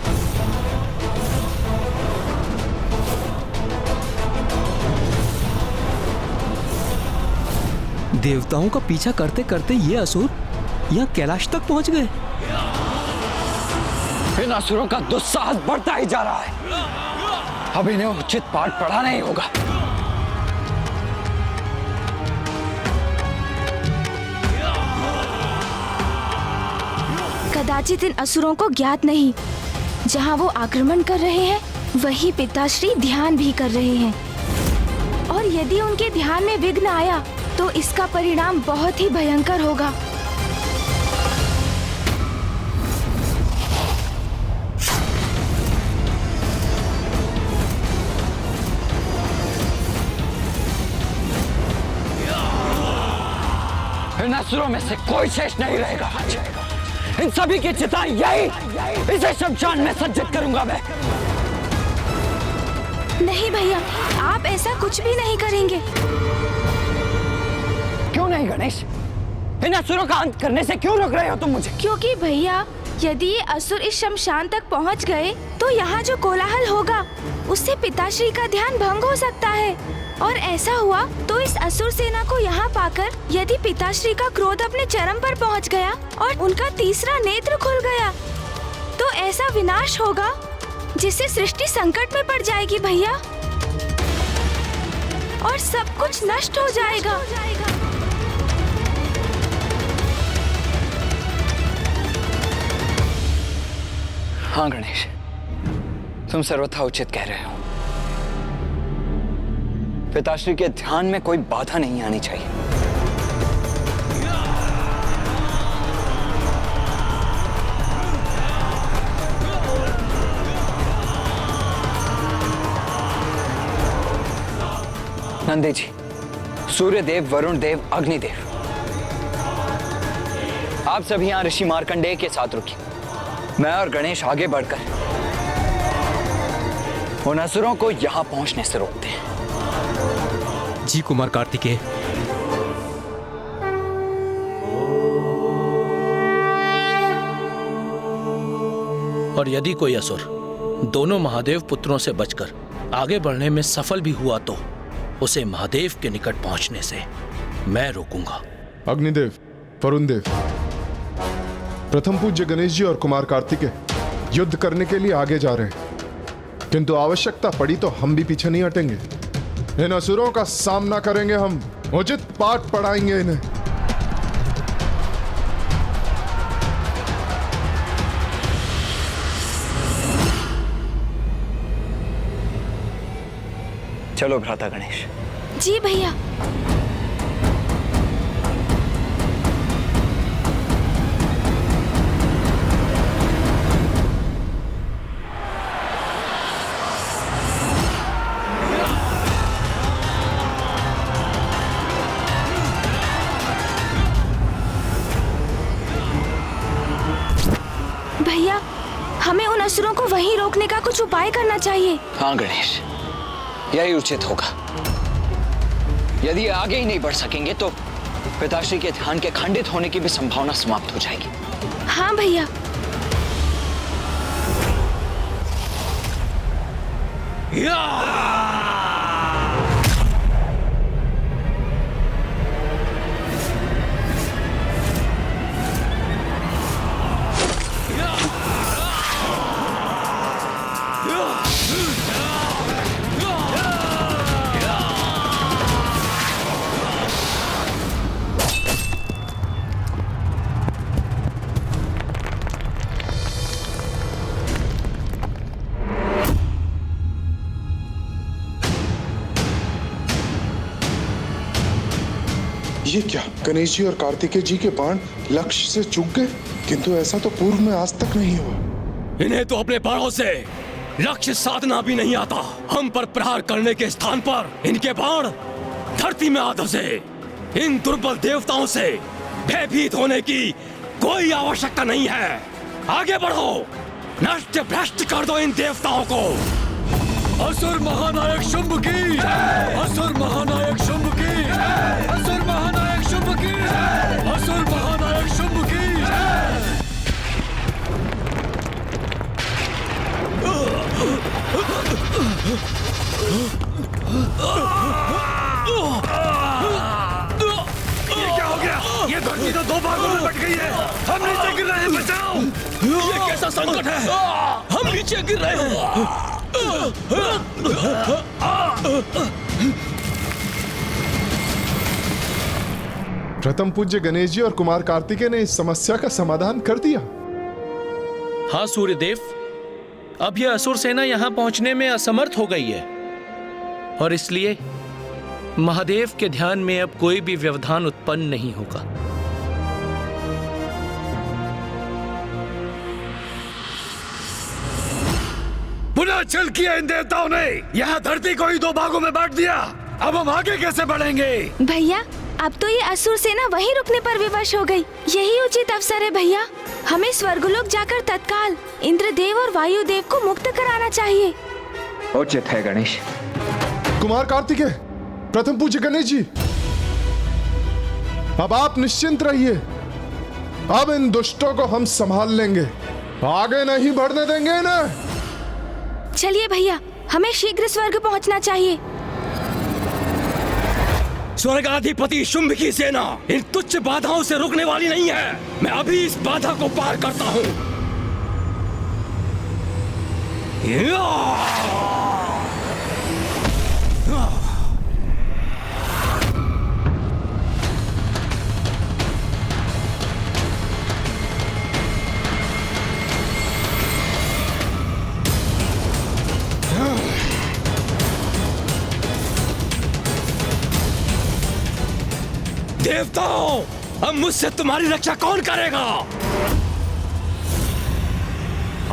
देवताओं का पीछा करते करते ये असुर यहाँ कैलाश तक पहुँच गए। इन असुरों का दुस्साहस बढ़ता ही जा रहा है। अब इन्हें उचित पाठ पढ़ाना ही होगा। कदाचित इन असुरों को ज्ञात नहीं, जहाँ वो आक्रमण कर रहे हैं वही पिताश्री ध्यान भी कर रहे हैं, और यदि उनके ध्यान में विघ्न आया तो इसका परिणाम बहुत ही भयंकर होगा। इन असुरों में से कोई शेष नहीं रहेगा। इन सभी की चिता यही, इसे शमशान में सज्जित करूंगा मैं। नहीं भैया, आप ऐसा कुछ भी नहीं करेंगे। क्यों नहीं गणेश? इन असुरों का अंत करने से क्यों रोक रहे हो तुम मुझे? क्योंकि भैया, यदि ये असुर इस शमशान तक पहुंच गए तो यहाँ जो कोलाहल होगा उससे पिताश्री का ध्यान भंग हो सकता है, और ऐसा हुआ तो इस असुर सेना को यहाँ पाकर यदि पिताश्री का क्रोध अपने चरम पर पहुँच गया और उनका तीसरा नेत्र खुल गया तो ऐसा विनाश होगा जिससे सृष्टि संकट में पड़ जाएगी भैया, और सब कुछ नष्ट हो जाएगा। हाँ गणेश, तुम सर्वथा उचित कह रहे हो। पिताश्री के ध्यान में कोई बाधा नहीं आनी चाहिए। नंदी जी, सूर्य देव, वरुण देव, अग्निदेव, आप सभी यहाँ ऋषि मार्कंडेय के साथ रुकिए। मैं और गणेश आगे बढ़कर उन असुरों को यहाँ पहुंचने से रोकते हैं। जी कुमार कार्तिकेय। और यदि कोई असुर दोनों महादेव पुत्रों से बचकर आगे बढ़ने में सफल भी हुआ तो उसे महादेव के निकट पहुंचने से मैं रोकूंगा। अग्निदेव, वरुण देव, प्रथम पूज्य गणेश जी और कुमार कार्तिकेय युद्ध करने के लिए आगे जा रहे हैं, किंतु आवश्यकता पड़ी तो हम भी पीछे नहीं हटेंगे। इन असुरों का सामना करेंगे हम, उचित पाठ पढ़ाएंगे इन्हें। चलो भ्राता गणेश। जी भैया। भैया, हमें उन असुरों को वहीं रोकने का कुछ उपाय करना चाहिए। हाँ गणेश, यही उचित होगा। यदि ये आगे ही नहीं बढ़ सकेंगे तो पिताश्री के ध्यान के खंडित होने की भी संभावना समाप्त हो जाएगी। हाँ भैया। ये क्या, गणेश जी और कार्तिकेय जी के बाण लक्ष्य से चूक गए? किंतु ऐसा तो पूर्व में आज तक नहीं हुआ। इन्हें तो अपने बाणों से लक्ष्य साधना भी नहीं आता। हम पर प्रहार करने के स्थान पर इनके बाण धरती में आ धंसे। इन दुर्बल देवताओं से भयभीत होने की कोई आवश्यकता नहीं है। आगे बढ़ो, नष्ट भ्रष्ट कर दो इन देवताओं को। असुर महानायक शुंभ की, असुर महानायक शुंभ की, असुर महानायक शुंभ की, असुर महानायक शुंभ की। ये क्या हो गया? ये धरती तो दो भागों में बट गई है। हम नीचे गिर रहे हैं, बचाओ। ये कैसा संकट है? हम नीचे गिर रहे हैं। प्रथम पूज्य गणेश जी और कुमार कार्तिकेय ने इस समस्या का समाधान कर दिया। हाँ सूर्यदेव, अब यह असुर सेना यहां पहुंचने में असमर्थ हो गई है और इसलिए महादेव के ध्यान में अब कोई भी व्यवधान उत्पन्न नहीं होगा। पुनः छल किया इन देवताओं ने। यहाँ धरती को ही दो भागों में बांट दिया। अब हम आगे कैसे बढ़ेंगे? भैया, अब तो ये असुर सेना वहीं रुकने पर विवश हो गई। यही उचित अवसर है भैया। हमें स्वर्गलोक जाकर तत्काल इंद्रदेव और वायुदेव को मुक्त कराना चाहिए। उचित है गणेश। कुमार कार्तिकेय, प्रथम पूज्य गणेश जी, अब आप निश्चिंत रहिए। अब इन दुष्टों को हम संभाल लेंगे, आगे नहीं बढ़ने देंगे ना। चलिए भैया, हमें शीघ्र स्वर्ग पहुंचना चाहिए। स्वर्गाधिपति शुंभ की सेना इन तुच्छ बाधाओं से रुकने वाली नहीं है। मैं अभी इस बाधा को पार करता हूं। देवताओं, अब मुझसे तुम्हारी रक्षा कौन करेगा?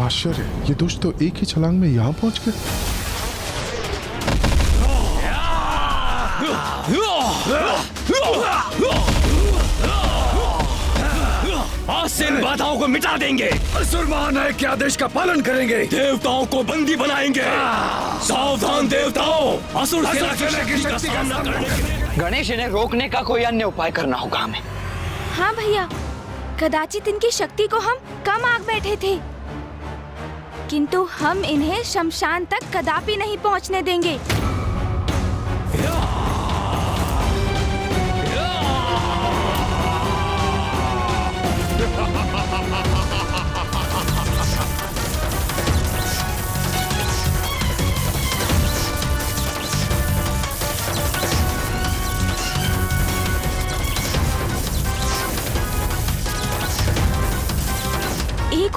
आश्चर्य, ये दुष्ट तो एक ही छलांग में यहाँ पहुंच गए। आज से इन बाधाओं को मिटा देंगे। असुर महानायक के आदेश का पालन करेंगे। देवताओं को बंदी बनाएंगे। सावधान देवताओं, असुर सेना की शक्ति का सामना करने के लिए गणेश, इन्हें रोकने का कोई अन्य उपाय करना होगा हमें। हाँ भैया, कदाचित इनकी शक्ति को हम कम आंक बैठे थे, किंतु हम इन्हें शमशान तक कदापि नहीं पहुंचने देंगे। एक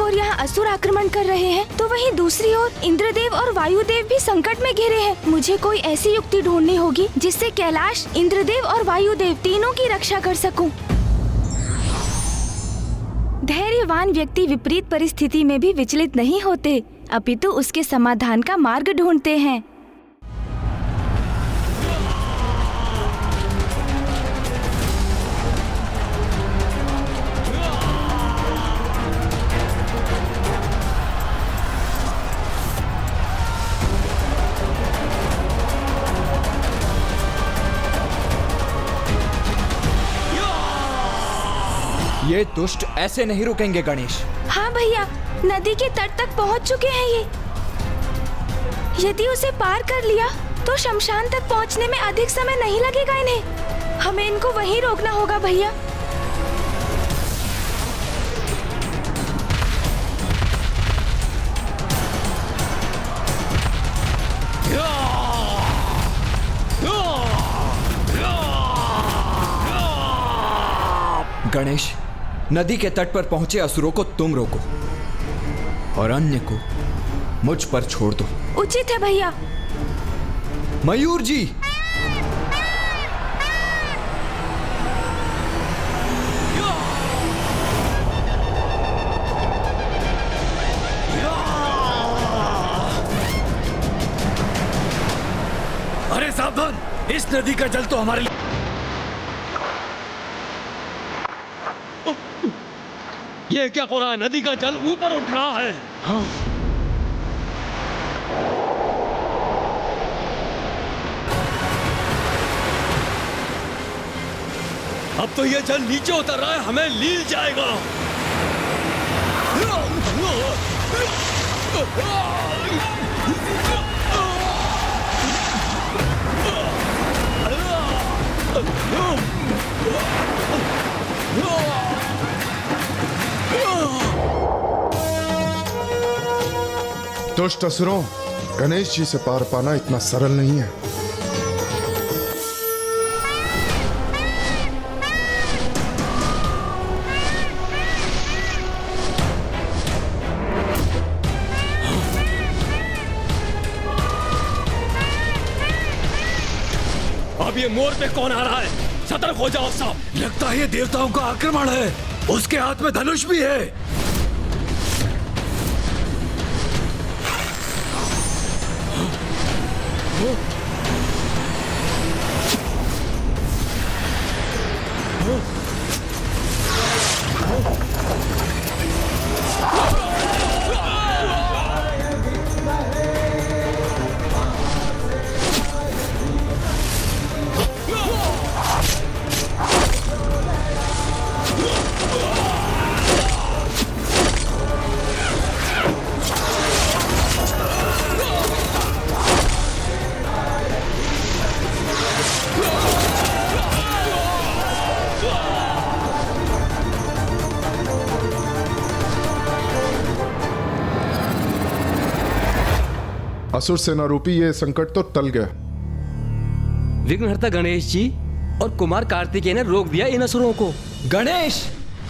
और यहाँ असुर आक्रमण कर रहे हैं, तो वहीं दूसरी ओर इंद्रदेव और वायुदेव भी संकट में घिरे हैं। मुझे कोई ऐसी युक्ति ढूंढनी होगी जिससे कैलाश, इंद्रदेव और वायुदेव तीनों की रक्षा कर सकूं। धैर्यवान व्यक्ति विपरीत परिस्थिति में भी विचलित नहीं होते, अपितु उसके समाधान का मार्ग ढूंढते हैं। ये दुष्ट ऐसे नहीं रुकेंगे गणेश। हाँ भैया, नदी के तट तक पहुंच चुके हैं ये। यदि उसे पार कर लिया तो शमशान तक पहुंचने में अधिक समय नहीं लगेगा इन्हें। हमें इनको वहीं रोकना होगा भैया। गणेश, नदी के तट पर पहुंचे असुरों को तुम रोको और अन्य को मुझ पर छोड़ दो। उचित है भैया। मयूर जी, अरे सावधान, इस नदी का जल तो हमारे लिए। ये क्या हो रहा है? नदी का जल ऊपर उठ रहा है। हाँ। अब तो ये जल नीचे उतर रहा है, हमें लील जाएगा। दुष्ट असुरों, गणेश जी से पार पाना इतना सरल नहीं है। अब ये मोर पे कौन आ रहा है? सतर्क हो जाओ सब। लगता है ये देवताओं का आक्रमण है। उसके हाथ में धनुष भी है। असुर सेना रूपी ये संकट तो टल गया। विघ्नहर्ता गणेश जी और कुमार कार्तिकेय ने रोक दिया इन असुरों को। गणेश,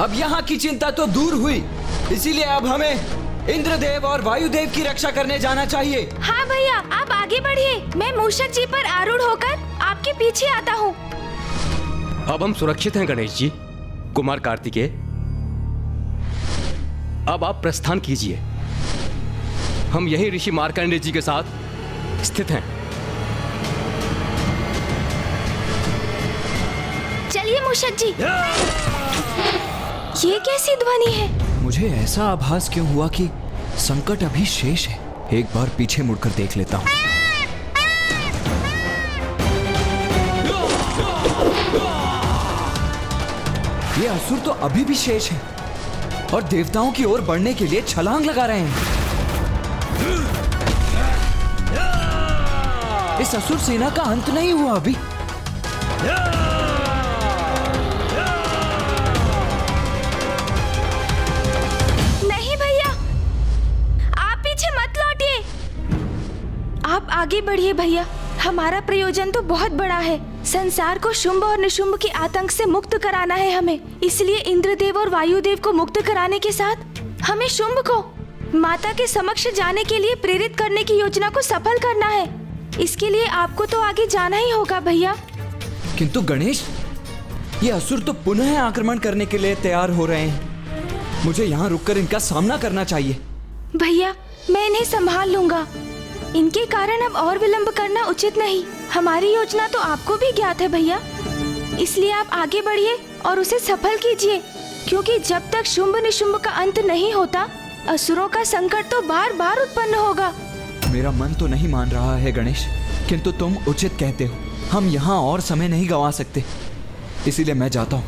अब यहाँ की चिंता तो दूर हुई, इसीलिए अब हमें इंद्रदेव और वायुदेव की रक्षा करने जाना चाहिए। हाँ भैया, आप आगे बढ़िए। मैं मूषक जी पर आरूढ़ होकर आपके पीछे आता हूँ। अब हम सुरक्षित हैं गणेश जी। कुमार कार्तिकेय, अब आप प्रस्थान कीजिए। हम यही ऋषि मार्कंडेय जी के साथ स्थित हैं। चलिए मूषक जी। ये कैसी ध्वनि है? मुझे ऐसा आभास क्यों हुआ कि संकट अभी शेष है। एक बार पीछे मुड़कर देख लेता हूँ। ये असुर तो अभी भी शेष है और देवताओं की ओर बढ़ने के लिए छलांग लगा रहे हैं। इस असुर सेना का अंत नहीं हुआ अभी। आगे बढ़िए भैया, हमारा प्रयोजन तो बहुत बड़ा है। संसार को शुंभ और निशुंभ के आतंक से मुक्त कराना है हमें। इसलिए इंद्रदेव और वायुदेव को मुक्त कराने के साथ हमें शुंभ को माता के समक्ष जाने के लिए प्रेरित करने की योजना को सफल करना है। इसके लिए आपको तो आगे जाना ही होगा भैया। किंतु गणेश, ये असुर तो पुनः आक्रमण करने के लिए तैयार हो रहे हैं। मुझे यहाँ रुककर इनका सामना करना चाहिए। भैया, मैं इन्हें संभाल लूंगा। इनके कारण अब और विलंब करना उचित नहीं। हमारी योजना तो आपको भी ज्ञात है भैया, इसलिए आप आगे बढ़िए और उसे सफल कीजिए, क्योंकि जब तक शुंभ निशुंभ का अंत नहीं होता, असुरों का संकट तो बार बार उत्पन्न होगा। मेरा मन तो नहीं मान रहा है गणेश, किंतु तुम उचित कहते हो। हम यहाँ और समय नहीं गंवा सकते, इसीलिए मैं जाता हूँ।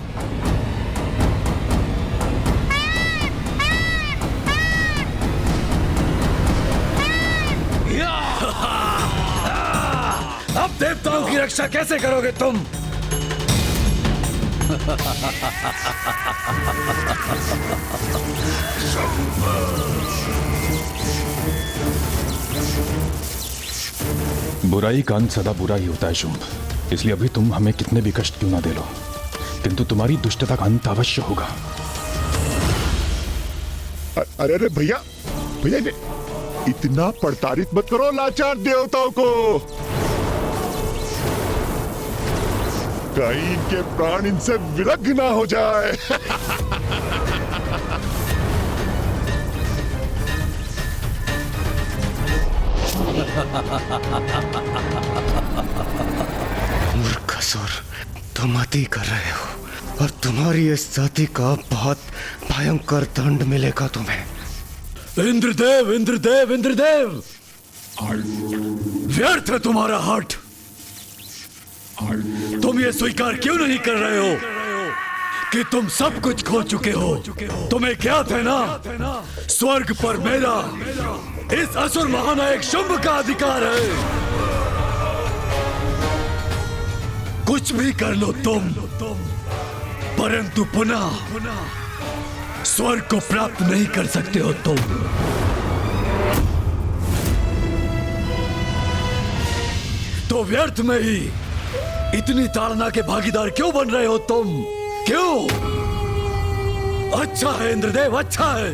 अब देवताओं की रक्षा कैसे करोगे तुम? बुराई का अंत सदा बुरा ही होता है शुंभ, इसलिए अभी तुम हमें कितने भी कष्ट क्यों ना दे लो, किंतु तुम्हारी दुष्टता का अंत अवश्य होगा। अरे अरे भैया भैया, इतना प्रताड़ित मत करो लाचार देवताओं को। कहीं इनके प्राण इनसे विलग ना हो जाए। मूर्ख असुर, तुम अति कर रहे हो और तुम्हारी इस जाति का बहुत भयंकर दंड मिलेगा तुम्हें। इंद्रदेव इंद्रदेव इंद्रदेव, व्यर्थ है तुम्हारा हठ। तुम ये स्वीकार क्यों नहीं कर रहे हो कि तुम सब कुछ खो चुके हो? तुम्हें ज्ञात है ना, स्वर्ग पर मेरा, इस असुर महानायक शुंभ का अधिकार है। कुछ भी कर लो तुम, परंतु पुनः स्वर्ग को प्राप्त नहीं कर सकते हो तुम। तो व्यर्थ में ही इतनी ताड़ना के भागीदार क्यों बन रहे हो तुम? क्यों? अच्छा है इंद्रदेव, अच्छा है,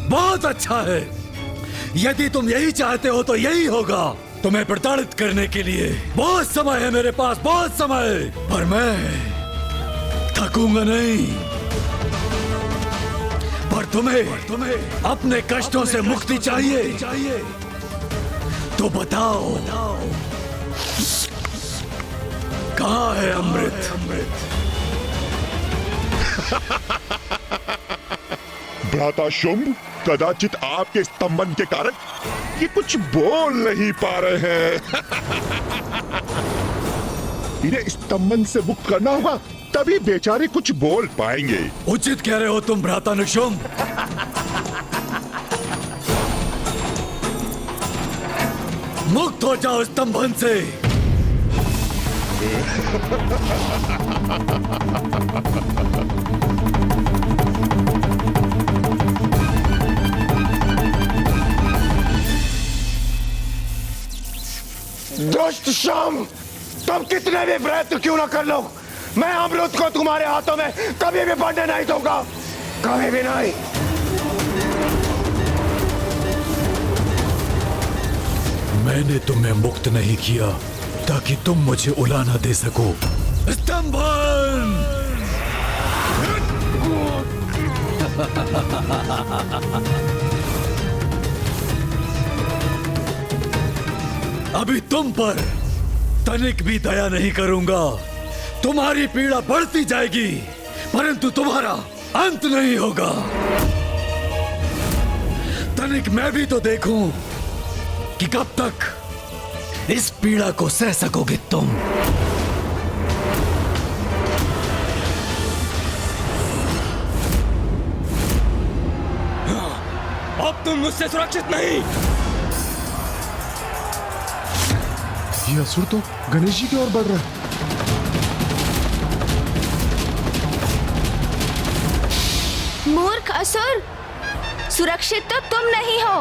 बहुत अच्छा है। यदि तुम यही चाहते हो तो यही होगा। तुम्हें प्रताड़ित करने के लिए बहुत समय है मेरे पास, बहुत समय, पर मैं थकूंगा नहीं। पर तुम्हें अपने कष्टों से मुक्ति चाहिए तो बताओ, कहाँ है अमृत? भ्राता शुंभ, कदाचित आपके स्तंभन के कारण ये कुछ बोल नहीं पा रहे हैं। इन्हें स्तंभन से मुक्त करना होगा, तभी बेचारे कुछ बोल पाएंगे। उचित कह रहे हो तुम भ्राता निशुंभ। मुक्त हो जाओ स्तंभन से। दुष्ट शुंभ, तुम कितने भी प्रयत्न क्यों ना कर लो, मैं अमृत को तुम्हारे हाथों में कभी भी बढ़ने नहीं दूंगा, कभी भी नहीं। मैंने तुम्हें मुक्त नहीं किया ताकि तुम मुझे उला ना दे सको। स्तंभन! अभी तुम पर तनिक भी दया नहीं करूंगा। तुम्हारी पीड़ा बढ़ती जाएगी, परंतु तुम्हारा अंत नहीं होगा। तनिक मैं भी तो देखूं कि कब तक इस पीड़ा को सह सकोगे तुम। अब तुम मुझसे सुरक्षित नहीं। ये असुर तो गणेश जी की ओर बढ़ रहा है। मूर्ख असुर, सुरक्षित तो तुम नहीं हो।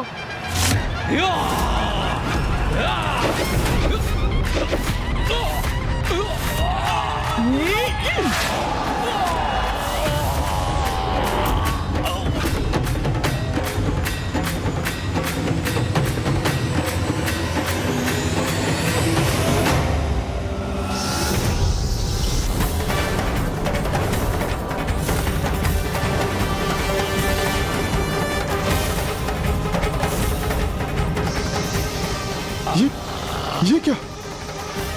ये क्या?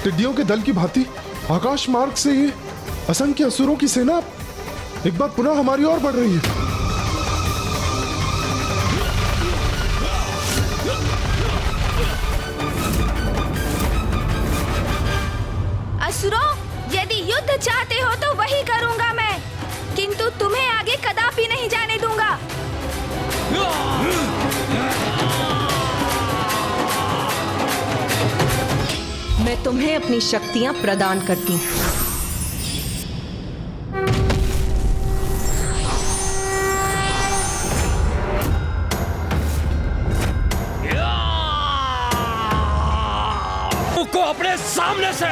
टिड्डियों के दल की भांति आकाश मार्ग से ये असंख्य असुरों की सेना एक बार पुनः हमारी ओर बढ़ रही है। असुरों, यदि युद्ध चाहते हो तो वही करूंगा मैं, किंतु तुम्हें आगे कदापि नहीं जाने दूंगा। मैं तुम्हें अपनी शक्तियां प्रदान करती हूँ। को अपने सामने से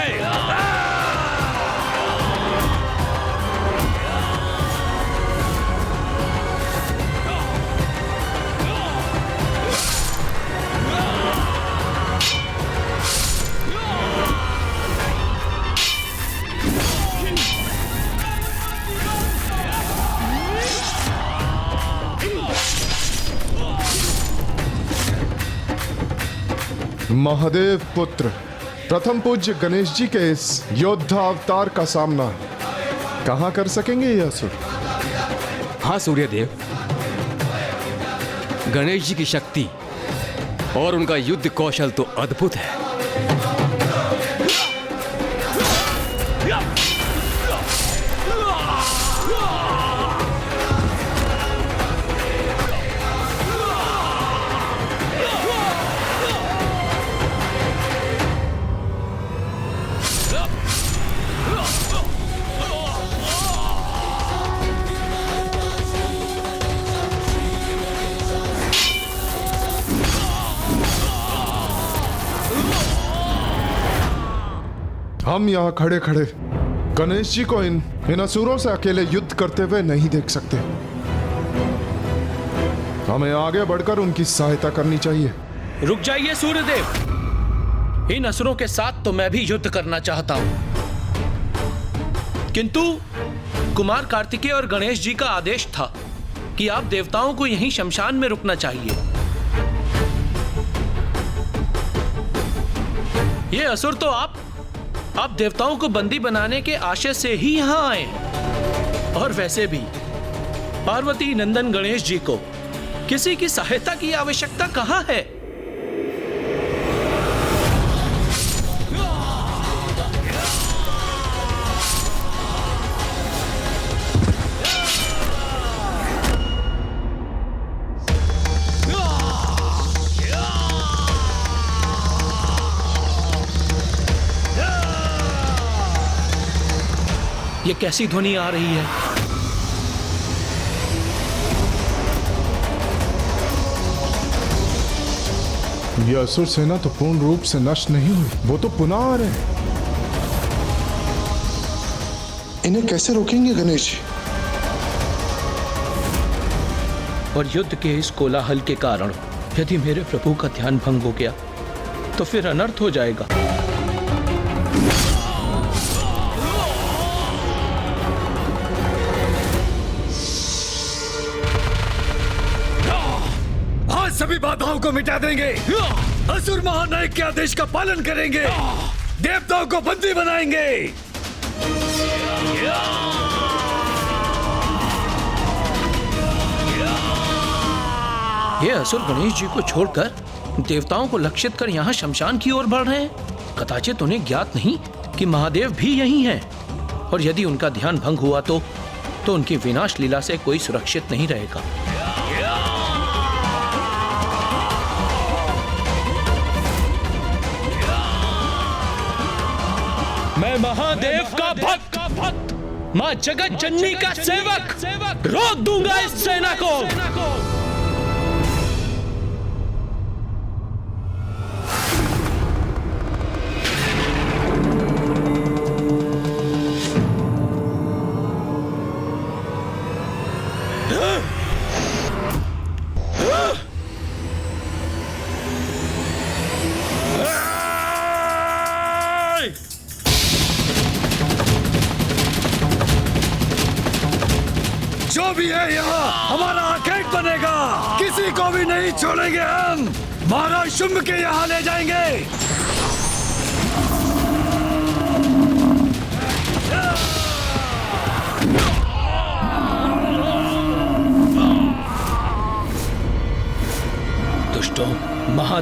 महादेव पुत्र प्रथम पूज्य गणेश जी के इस योद्धा अवतार का सामना कहां कर सकेंगे ये असुर? हाँ सूर्यदेव, गणेश जी की शक्ति और उनका युद्ध कौशल तो अद्भुत है। हम यहाँ खड़े खड़े गणेश जी को इन असुरों से अकेले युद्ध करते हुए नहीं देख सकते। हमें आगे बढ़कर उनकी सहायता करनी चाहिए। रुक जाइए सूर्यदेव, इन असुरों के साथ तो मैं भी युद्ध करना चाहता हूं, किंतु कुमार कार्तिकेय और गणेश जी का आदेश था कि आप देवताओं को यहीं शमशान में रुकना चाहिए। ये असुर तो आप देवताओं को बंदी बनाने के आशय से ही यहां आए, और वैसे भी पार्वती नंदन गणेश जी को किसी की सहायता की आवश्यकता कहां है? ये कैसी ध्वनि आ रही है? यह असुर सेना तो पूर्ण रूप से नष्ट नहीं हुई, वो तो पुनः आ रहे हैं। इन्हें कैसे रोकेंगे गणेश जी? और युद्ध के इस कोलाहल के कारण यदि मेरे प्रभु का ध्यान भंग हो गया तो फिर अनर्थ हो जाएगा। सभी बाधाओं को मिटा देंगे, असुर महानायक के आदेश का पालन करेंगे, देवताओं को बंदी बनाएंगे। ये असुर गणेश जी को छोड़कर देवताओं को लक्षित कर यहाँ शमशान की ओर बढ़ रहे हैं। कदाचित उन्हें ज्ञात नहीं कि महादेव भी यही हैं, और यदि उनका ध्यान भंग हुआ तो उनकी विनाश लीला से कोई सुरक्षित नहीं रहेगा। मैं महादेव का भक्त, मां जगत जननी का सेवक रोक दूंगा इस सेना को। जो भी है यहाँ हमारा आखेट बनेगा, किसी को भी नहीं छोड़ेंगे हम। महाराज शुंभ के यहाँ ले जाएंगे।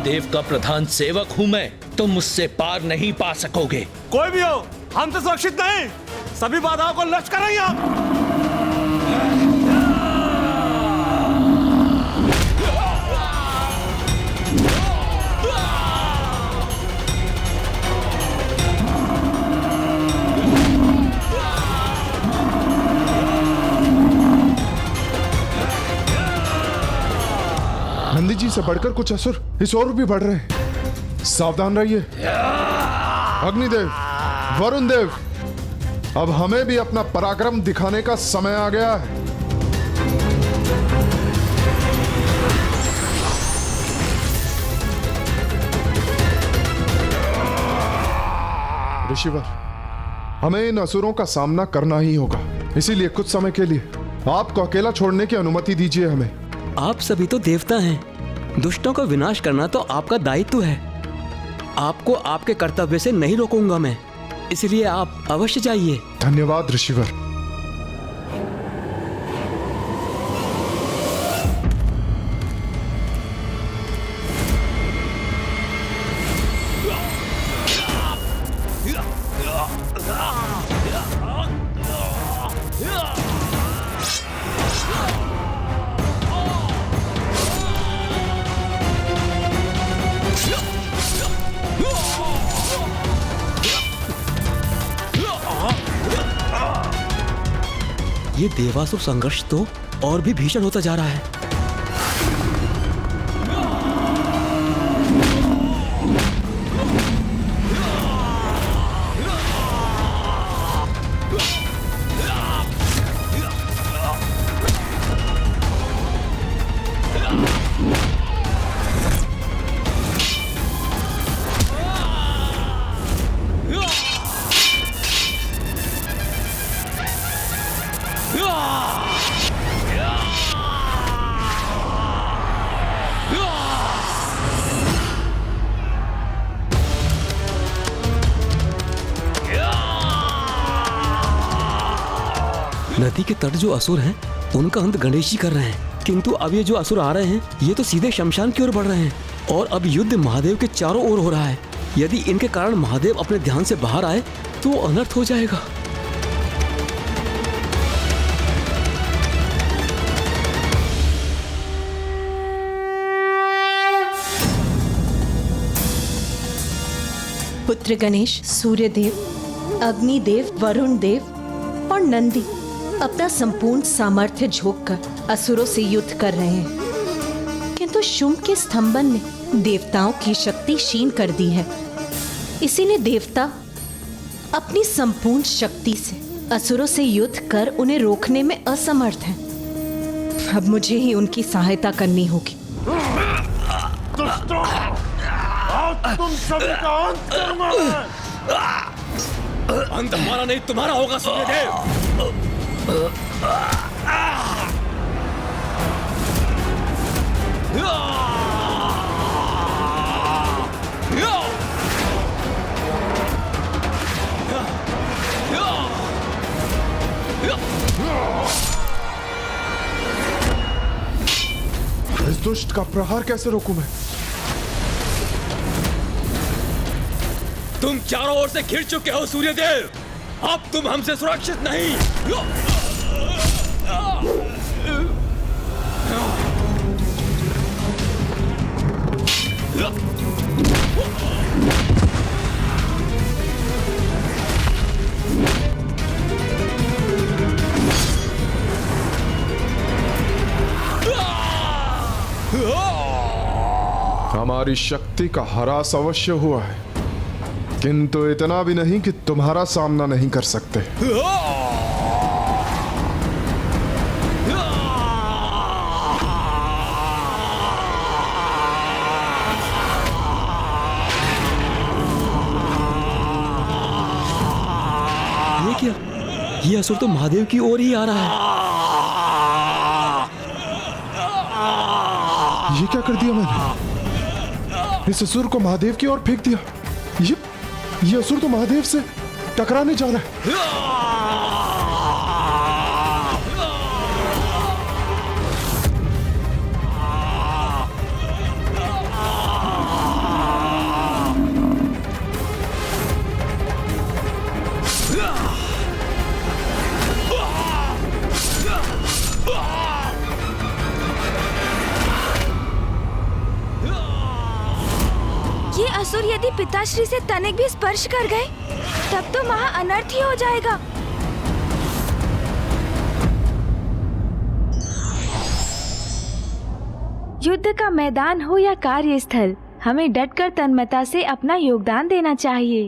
महादेव का प्रधान सेवक हूँ मैं, तुम मुझसे पार नहीं पा सकोगे। कोई भी हो, हम तो सुरक्षित नहीं। सभी बाधाओं को नष्ट करेंगे हम। नंदी जी से बढ़कर कुछ असुर इस ओर भी बढ़ रहे हैं। सावधान रहिए। अग्निदेव, वरुण देव, अब हमें भी अपना पराक्रम दिखाने का समय आ गया है। ऋषिवर, हमें इन असुरों का सामना करना ही होगा। इसीलिए कुछ समय के लिए आपको अकेला छोड़ने की अनुमति दीजिए हमें। आप सभी तो देवता हैं। दुष्टों का विनाश करना तो आपका दायित्व है। आपको आपके कर्तव्य से नहीं रोकूंगा मैं, इसलिए आप अवश्य जाइए। धन्यवाद ऋषिवर। ये देवासुर संघर्ष तो और भी भीषण होता जा रहा है। नदी के तट जो असुर हैं, उनका अंत गणेश जी कर रहे हैं, किंतु अब ये जो असुर आ रहे हैं, ये तो सीधे शमशान की ओर बढ़ रहे हैं और अब युद्ध महादेव के चारों ओर हो रहा है। यदि इनके कारण महादेव अपने ध्यान से बाहर आए तो अनर्थ हो जाएगा। पुत्र गणेश, सूर्यदेव, अग्निदेव, वरुण देव और नंदी अपना संपूर्ण सामर्थ्य झोंककर असुरों से युद्ध कर रहे हैं, किंतु शुंभ के स्तंभन ने देवताओं की शक्ति क्षीण कर दी है। इसीलिए देवता अपनी संपूर्ण शक्ति से असुरों से युद्ध कर उन्हें रोकने में असमर्थ हैं। अब मुझे ही उनकी सहायता करनी होगी। तुम सभी का अंत करूंगा मैं। अंत हमारा नहीं तुम्हारा होगा सूर्यदेव। इस दुष्ट का प्रहार कैसे रोकूं मैं? तुम चारों ओर से घिर चुके हो सूर्यदेव, अब तुम हमसे सुरक्षित नहीं। हमारी शक्ति का ह्रास अवश्य हुआ है, किंतु इतना भी नहीं कि तुम्हारा सामना नहीं कर सकते। ये क्या? ये असुर तो महादेव की ओर ही आ रहा है। ये क्या कर दिया मैंने? इस असुर को महादेव की ओर फेंक दिया। ये असुर तो महादेव से टकराने जा रहा है। पिताश्री से तनिक भी स्पर्श कर गए तब तो महा अनर्थ ही हो जाएगा। युद्ध का मैदान हो या कार्यस्थल, हमें डटकर तन्मयता से अपना योगदान देना चाहिए।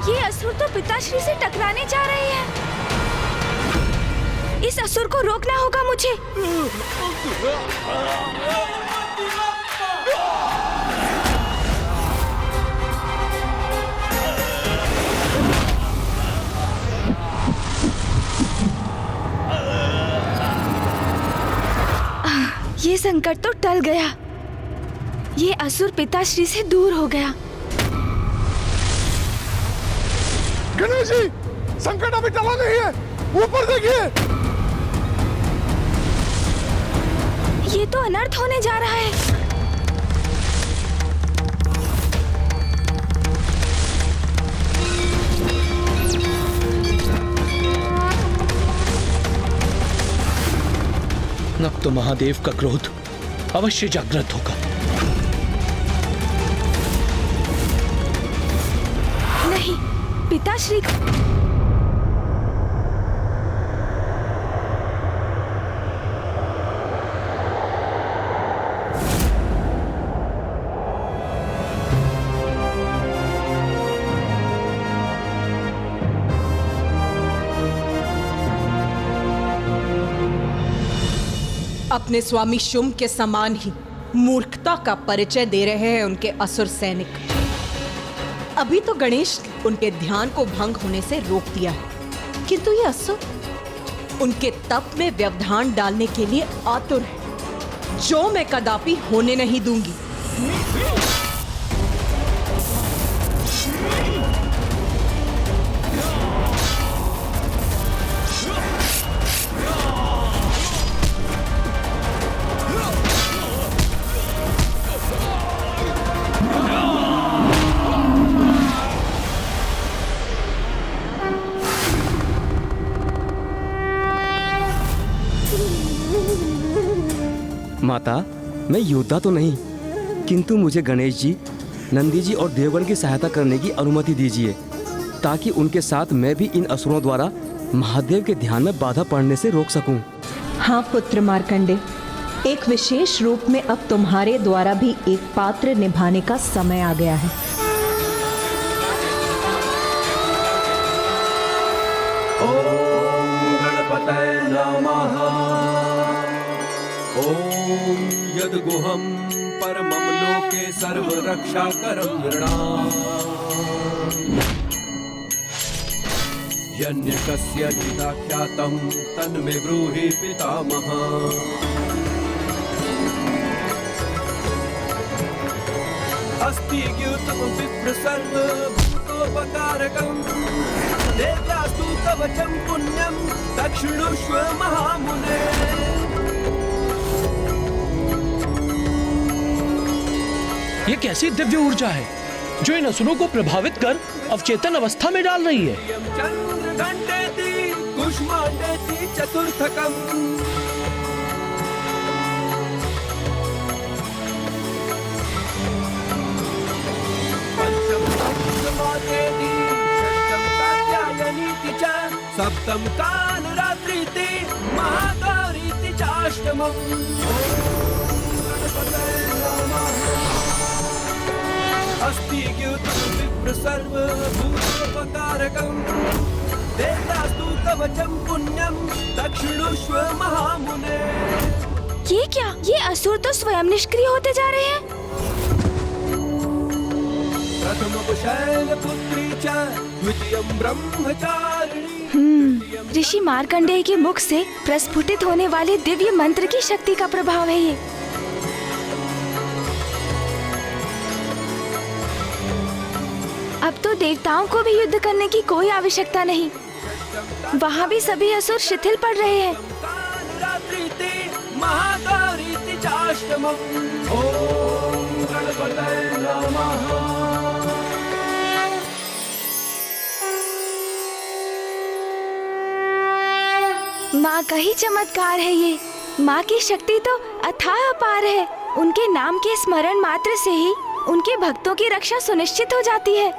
ये असुर तो पिताश्री से टकराने जा रहे हैं। इस असुर को रोकना होगा मुझे। ये संकट तो टल गया। ये असुर पिताश्री से दूर हो गया। गणेश जी, संकट अभी टला नहीं है, ऊपर देखिए। ये तो अनर्थ होने जा रहा है। अब तो महादेव का क्रोध अवश्य जागृत होगा। नहीं, पिताश्री अपने स्वामी शुंभ के समान ही मूर्खता का परिचय दे रहे हैं उनके असुर सैनिक। अभी तो गणेश उनके ध्यान को भंग होने से रोक दिया है, किंतु ये असुर उनके तप में व्यवधान डालने के लिए आतुर है, जो मैं कदापि होने नहीं दूंगी। माता, मैं योद्धा तो नहीं, किंतु मुझे गणेश जी, नंदी जी और देवगण की सहायता करने की अनुमति दीजिए, ताकि उनके साथ मैं भी इन असुरों द्वारा महादेव के ध्यान में बाधा पड़ने से रोक सकूं। हाँ पुत्र मार्कंडे, एक विशेष रूप में अब तुम्हारे द्वारा भी एक पात्र निभाने का समय आ गया है। ओम गणपतये नमः। ओम यद्गुहं परमं लोके सर्वरक्षाकरं नृणाम्। यन्यकस्य चिदाख्यातं तन्मे ब्रूहि पितामहः। अस्ति ज्ञातं विप्र सर्वभूतोपकारकं। देव्यास्तु तव चं पुण्यं दक्षिणोष्व महामुने। ये कैसी दिव्य ऊर्जा है जो इन असुरों को प्रभावित कर अवचेतन अवस्था में डाल रही है। चंद्रघंटेति कुष्मांडेति चतुर्थकम्। पंचम समाधेति षष्ठम कात्यायनीति च सप्तम कालरात्रिति महागौरीति चाष्टमम्। अस्ति ज्ञातं विप्र सर्वभूतोपकारकं। देव्यास्तु तव चं पुण्यं दक्षिणोष्व महामुने। ये क्या? ये असुर तो स्वयं निष्क्रिय होते जा रहे हैं। प्रथमं शैलपुत्री च द्वितीयं ब्रह्मचारिणी। ऋषि मार्कंडेय के मुख से प्रस्फुटित होने वाले दिव्य मंत्र की शक्ति का प्रभाव है ये। अब तो देवताओं को भी युद्ध करने की कोई आवश्यकता नहीं। वहाँ भी सभी असुर शिथिल पड़ रहे हैं। महागौरीति चाष्टमम्। ओम गणपतये नमः। माँ का ही चमत्कार है ये। माँ की शक्ति तो अथाह अपार है। उनके नाम के स्मरण मात्र से ही उनके भक्तों की रक्षा सुनिश्चित हो जाती है।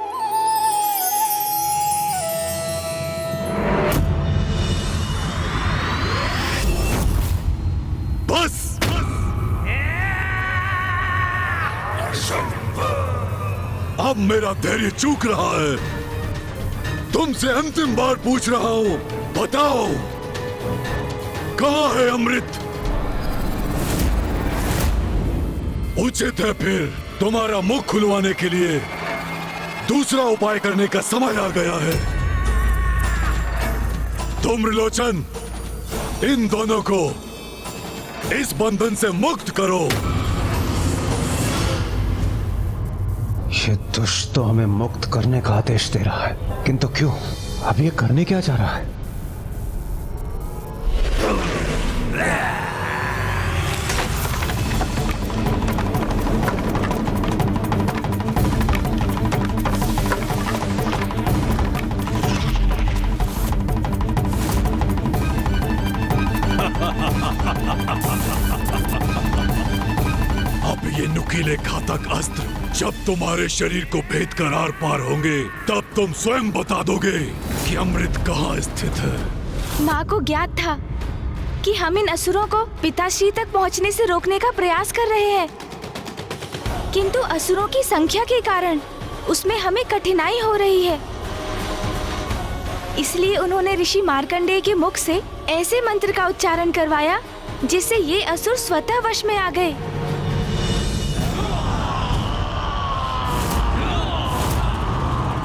बस अब मेरा धैर्य चूक रहा है। तुमसे अंतिम बार पूछ रहा हूं, बताओ कहां है अमृत? उचित है फिर तुम्हारा मुख खुलवाने के लिए दूसरा उपाय करने का समय आ गया है। तुम त्रिलोचन, इन दोनों को इस बंधन से मुक्त करो। ये दुष्ट तो हमें मुक्त करने का आदेश दे रहा है, किंतु क्यों? अब ये करने क्या चाह रहा है? अब ये नुकीले घातक अस्त्र जब तुम्हारे शरीर को भेद कर आर पार होंगे, तब तुम स्वयं बता दोगे कि अमृत कहाँ स्थित है। माँ को ज्ञात था कि हम इन असुरों को पिताश्री तक पहुँचने से रोकने का प्रयास कर रहे हैं, किंतु असुरों की संख्या के कारण उसमें हमें कठिनाई हो रही है। इसलिए उन्होंने ऋषि मार्कंडेय के मुख से ऐसे मंत्र का उच्चारण करवाया जिससे ये असुर स्वतः वश में आ गए।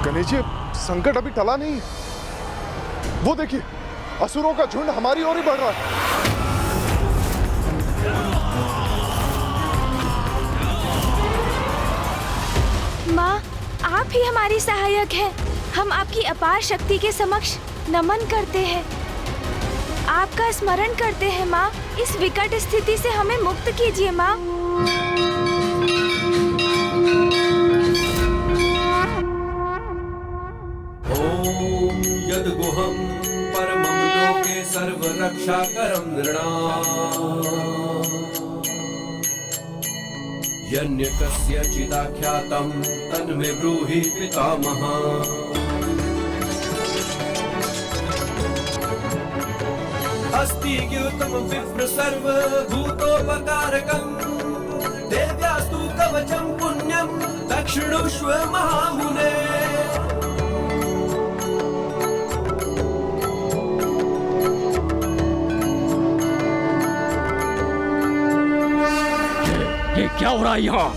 गणेश जी, संकट अभी टला नहीं। वो देखिए, असुरों का झुंड हमारी ओर ही बढ़ रहा है। माँ, आप ही हमारी सहायक हैं। हम आपकी अपार शक्ति के समक्ष नमन करते हैं, आपका स्मरण करते हैं। माँ, इस विकट स्थिति से हमें मुक्त कीजिए माँ। यद्गुहं परमं लोके सर्वरक्षाकरं नृणाम् यन्यकस्यचिदाख्यातं तन्मे ब्रूहि पितामहः। अस्ति द्यूतं विप्र सर्वभूतोपकारकं देव्यास्तु कवचं पुण्यं दक्षिणुष्व महामुने। ये क्या हो रहा है यहाँ?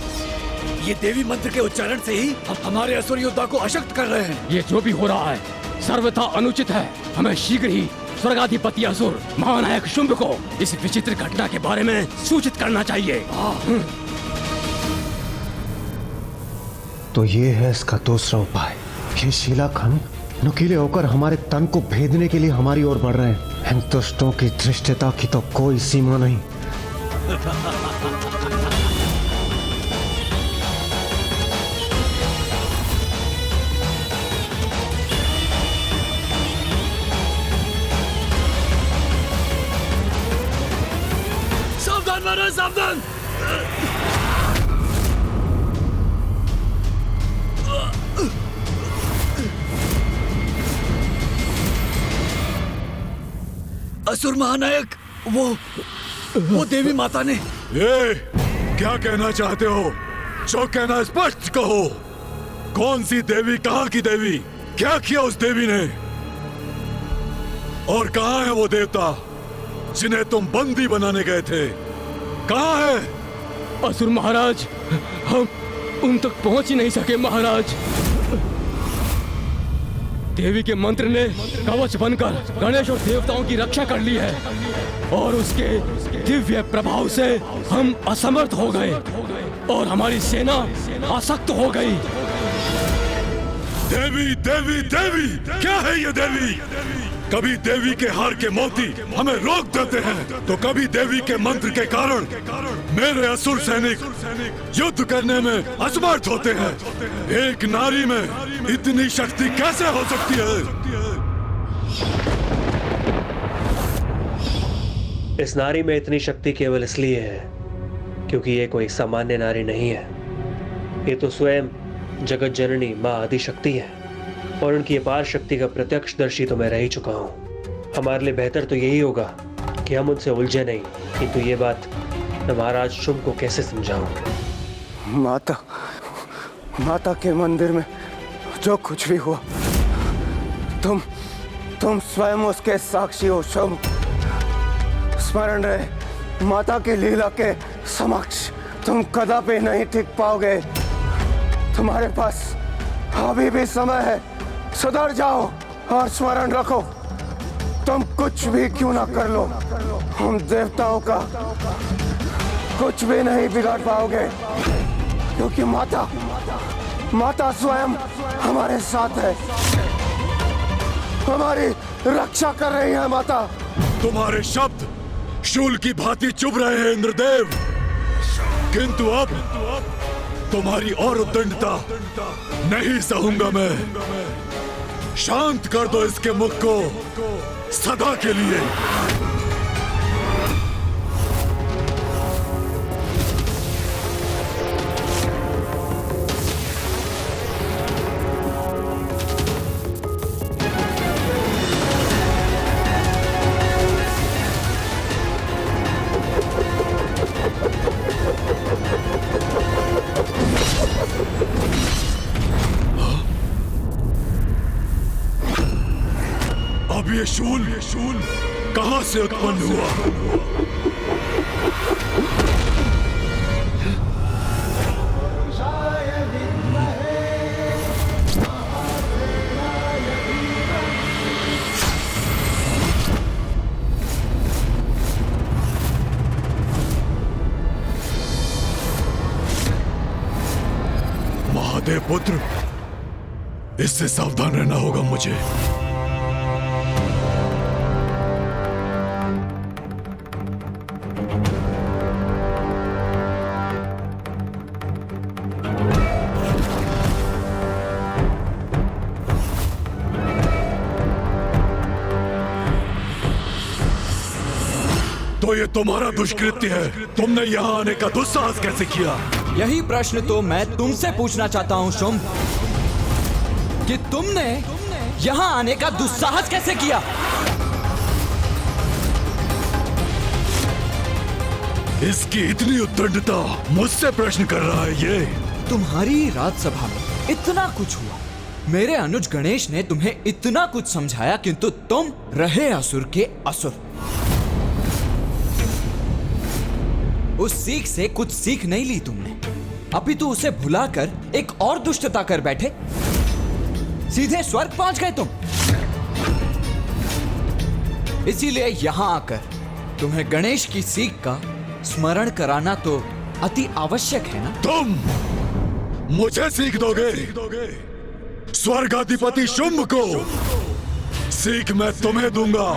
ये देवी मंत्र के उच्चारण से ही हमारे असुर योद्धा को अशक्त कर रहे हैं। ये जो भी हो रहा है सर्वथा अनुचित है। हमें शीघ्र ही स्वर्गाधिपति असुर महानायक शुंभ को इस विचित्र घटना के बारे में सूचित करना चाहिए। तो ये है इसका दूसरा उपाय। ये शिलाखंड नुकीले होकर हमारे तन को भेदने के लिए हमारी ओर बढ़ रहे हैं। इन दुष्टों की धृष्टता की तो कोई सीमा नहीं। सावधान महाराज, सावधान। असुर महानायक, वो देवी माता ने। क्या कहना चाहते हो? जो कहना स्पष्ट कहो। कौन सी देवी, कहाँ की देवी? क्या किया उस देवी ने? और कहाँ है वो देवता जिन्हें तुम बंदी बनाने गए थे? कहाँ है? असुर महाराज, हम उन तक पहुंच ही नहीं सके महाराज। देवी के मंत्र ने कवच बनकर गणेश और देवताओं की रक्षा कर ली है और उसके दिव्य प्रभाव से हम असमर्थ हो गए और हमारी सेना आसक्त हो गई। देवी देवी देवी, क्या है ये देवी? कभी देवी के हार के मोती हमें रोक देते हैं, तो कभी देवी के मंत्र के कारण मेरे असुर सैनिक युद्ध करने में असमर्थ होते हैं। एक नारी में इतनी शक्ति कैसे हो सकती है? इस नारी में इतनी शक्ति केवल इसलिए है क्योंकि ये कोई सामान्य नारी नहीं है, ये तो स्वयं जगत जननी माँ आदिशक्ति है और उनकी अपार शक्ति का प्रत्यक्षदर्शी तो मैं रह ही चुका हूँ। हमारे लिए बेहतर तो यही होगा कि हम उनसे उलझे नहीं, किंतु ये बात मैं महाराज शुंभ को कैसे समझाऊं? माता के मंदिर में जो कुछ भी हुआ, तुम स्वयं उसके साक्षी हो शुंभ। स्मरण रहे, माता की लीला के समक्ष तुम कदापि नहीं टिक पाओगे। तुम्हारे पास अभी भी समय है, सुधर जाओ और स्मरण रखो, तुम कुछ भी क्यों ना कर लो, हम देवताओं का कुछ भी नहीं बिगाड़ पाओगे, क्योंकि माता स्वयं हमारे साथ है, हमारी रक्षा कर रही है माता। तुम्हारे शब्द शूल की भांति चुभ रहे हैं इंद्रदेव, किंतु अब तुम्हारी और उद्दंडता नहीं सहूंगा मैं। शांत कर दो इसके मुख को सदा के लिए। अब ये शूल कहां से उत्पन्न हुआ? महादेव पुत्र, इससे सावधान रहना होगा मुझे। तो ये तुम्हारा दुष्कृत्य है, तुमने यहाँ आने का दुस्साहस कैसे किया? यही प्रश्न तो मैं तुमसे पूछना चाहता हूँ शुंभ, कि तुमने यहाँ आने का दुस्साहस कैसे किया? इसकी इतनी उद्दंडता, मुझसे प्रश्न कर रहा है ये? तुम्हारी राजसभा में इतना कुछ हुआ, मेरे अनुज गणेश ने तुम्हें इतना कुछ समझाया, किंतु तुम रहे असुर के असुर। उस सीख से कुछ सीख नहीं ली तुमने, अपितु उसे भुलाकर एक और दुष्टता कर बैठे, सीधे स्वर्ग पहुंच गए तुम। इसीलिए यहां आकर तुम्हें गणेश की सीख का स्मरण कराना तो अति आवश्यक है ना? तुम मुझे सीख दोगे? स्वर्गाधिपति शुंभ को सीख मैं तुम्हें दूंगा।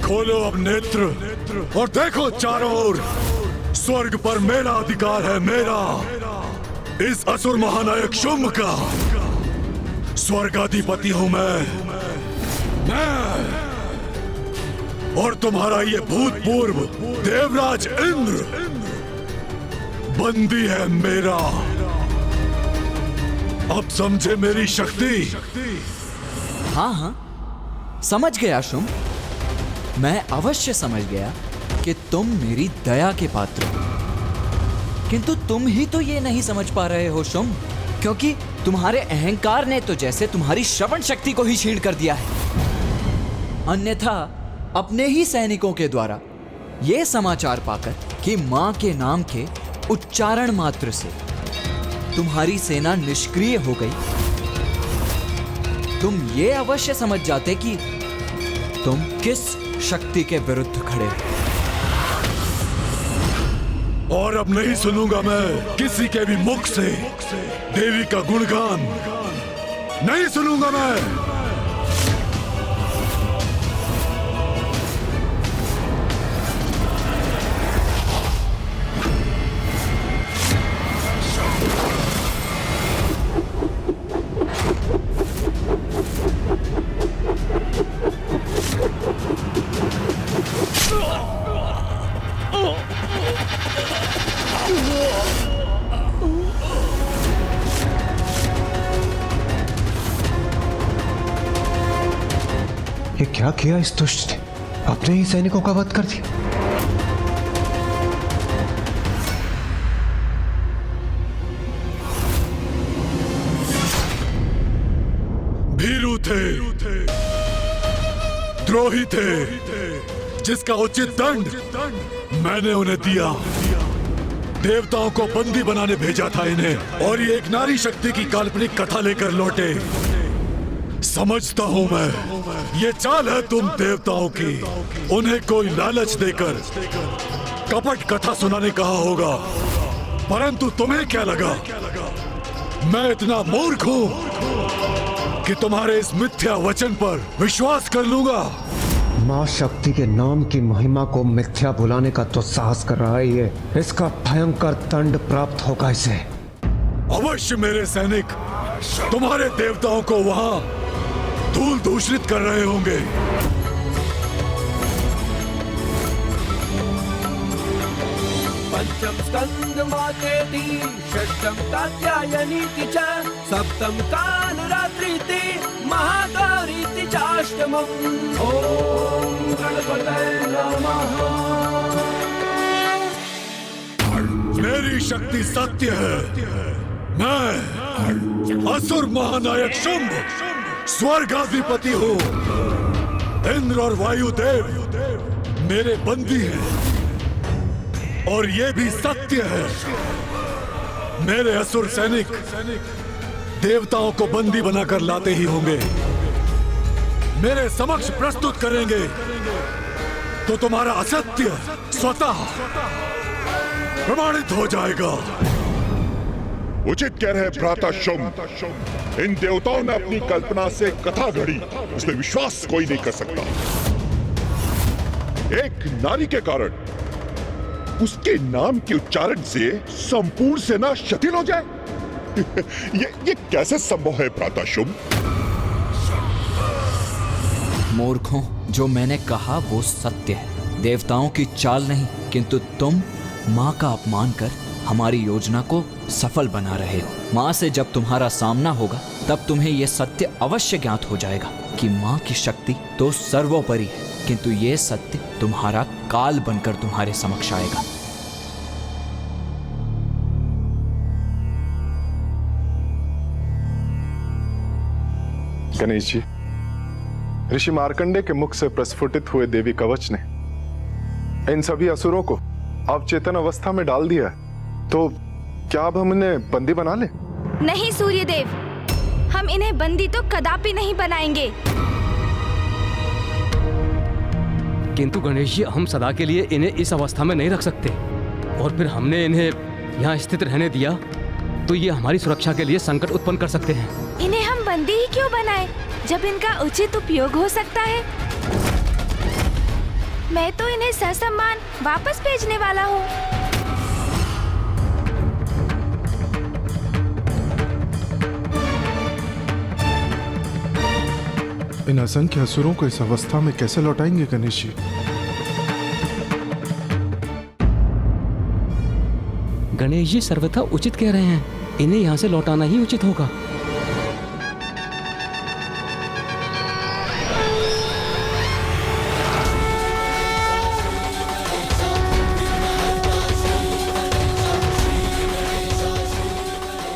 खोलो अब नेत्र और देखो चारों ओर, स्वर्ग पर मेरा अधिकार है, मेरा, इस असुर महानायक शुंभ का स्वर्गाधिपति हूं मैं। और तुम्हारा ये भूतपूर्व देवराज इंद्र बंदी है मेरा। अब समझे मेरी शक्ति? हाँ हाँ, समझ गया शुंभ, मैं अवश्य समझ गया कि तुम मेरी दया के पात्र हो, किंतु तुम ही तो ये नहीं समझ पा रहे हो शुंभ, क्योंकि तुम्हारे अहंकार ने तो जैसे तुम्हारी श्रवण शक्ति को ही छीन कर दिया है। अन्यथा अपने ही सैनिकों के द्वारा ये समाचार पाकर कि मां के नाम के उच्चारण मात्र से तुम्हारी सेना निष्क्रिय हो गई, तुम ये अवश्य समझ जाते कि तुम किस शक्ति के विरुद्ध खड़े हो। और अब नहीं सुनूंगा मैं किसी के भी मुख से देवी का गुणगान, नहीं सुनूंगा मैं। ये क्या किया इस दुष्ट ने? अपने ही सैनिकों का वध कर दिया। भीरू थे, द्रोही थे, जिसका उचित दंड मैंने उन्हें दिया। देवताओं को बंदी बनाने भेजा था इन्हें, और ये एक नारी शक्ति की काल्पनिक कथा लेकर लौटे। समझता हूं मैं, ये चाल है तुम देवताओं की। उन्हें कोई लालच देकर कपट कथा सुनाने कहा होगा, परंतु तुम्हें क्या लगा मैं इतना मूर्ख हूं कि तुम्हारे इस मिथ्या वचन पर विश्वास कर लूंगा? माँ शक्ति के नाम की महिमा को मिथ्या बुलाने का तो साहस कर रहा है ये। इसका भयंकर दंड प्राप्त होगा इसे। अवश्य मेरे सैनिक तुम्हारे देवताओं को वहां धूल दूषित कर रहे होंगे। पंचम स्कंद मातेति षष्ठम कात्यायनीति च सप्तम कालरात्रिति महागौरीति चाष्टमम्। ओम गणपतये नमः। मेरी शक्ति सत्य है। मैं असुर महानायक शुंभ स्वर्गाधिपति हूँ। इंद्र और वायुदेव मेरे बंदी हैं, और ये भी सत्य है। मेरे असुर सैनिक देवताओं को बंदी बनाकर लाते ही होंगे, मेरे समक्ष प्रस्तुत करेंगे, तो तुम्हारा असत्य स्वतः प्रमाणित हो जाएगा। उचित कह रहे भ्राता शुंभ। इन देवताओं ने अपनी कल्पना से कथा घड़ी, उसमें विश्वास कोई नहीं कर सकता। एक नारी के कारण उसके नाम के उच्चारण से संपूर्ण सेना शिथिल हो जाए। ये कैसे संभव है भ्राता शुंभ? मूर्खों, जो मैंने कहा वो सत्य है। देवताओं की चाल नहीं, किंतु तुम माँ का अपमान कर हमारी योजना को सफल बना रहे हो। माँ से जब तुम्हारा सामना होगा तब तुम्हें यह सत्य अवश्य ज्ञात हो जाएगा कि माँ की शक्ति तो सर्वोपरि है, किंतु ये सत्य तुम्हारा काल बनकर तुम्हारे समक्ष आएगा। गणेश जी, ऋषि मार्कंडे के मुख से प्रस्फुटित हुए देवी कवच ने इन सभी असुरों को अवचेतन अवस्था में डाल दिया है, तो क्या अब हम इन्हें बंदी बना लें? नहीं सूर्यदेव, हम इन्हें बंदी तो कदापि नहीं बनाएंगे। किंतु गणेश जी, हम सदा के लिए इन्हें इस अवस्था में नहीं रख सकते, और फिर हमने इन्हें यहाँ स्थित रहने दिया तो ये हमारी सुरक्षा के लिए संकट उत्पन्न कर सकते हैं। इन्हें हम बंदी ही क्यों बनाएं, जब इनका उचित उपयोग हो सकता है। मैं तो इन्हें ससम्मान वापस भेजने वाला हूँ। इन असंख्य असुरों को इस अवस्था में कैसे लौटाएंगे गणेश जी? गणेश जी सर्वथा उचित कह रहे हैं, इन्हें यहाँ से लौटाना ही उचित होगा।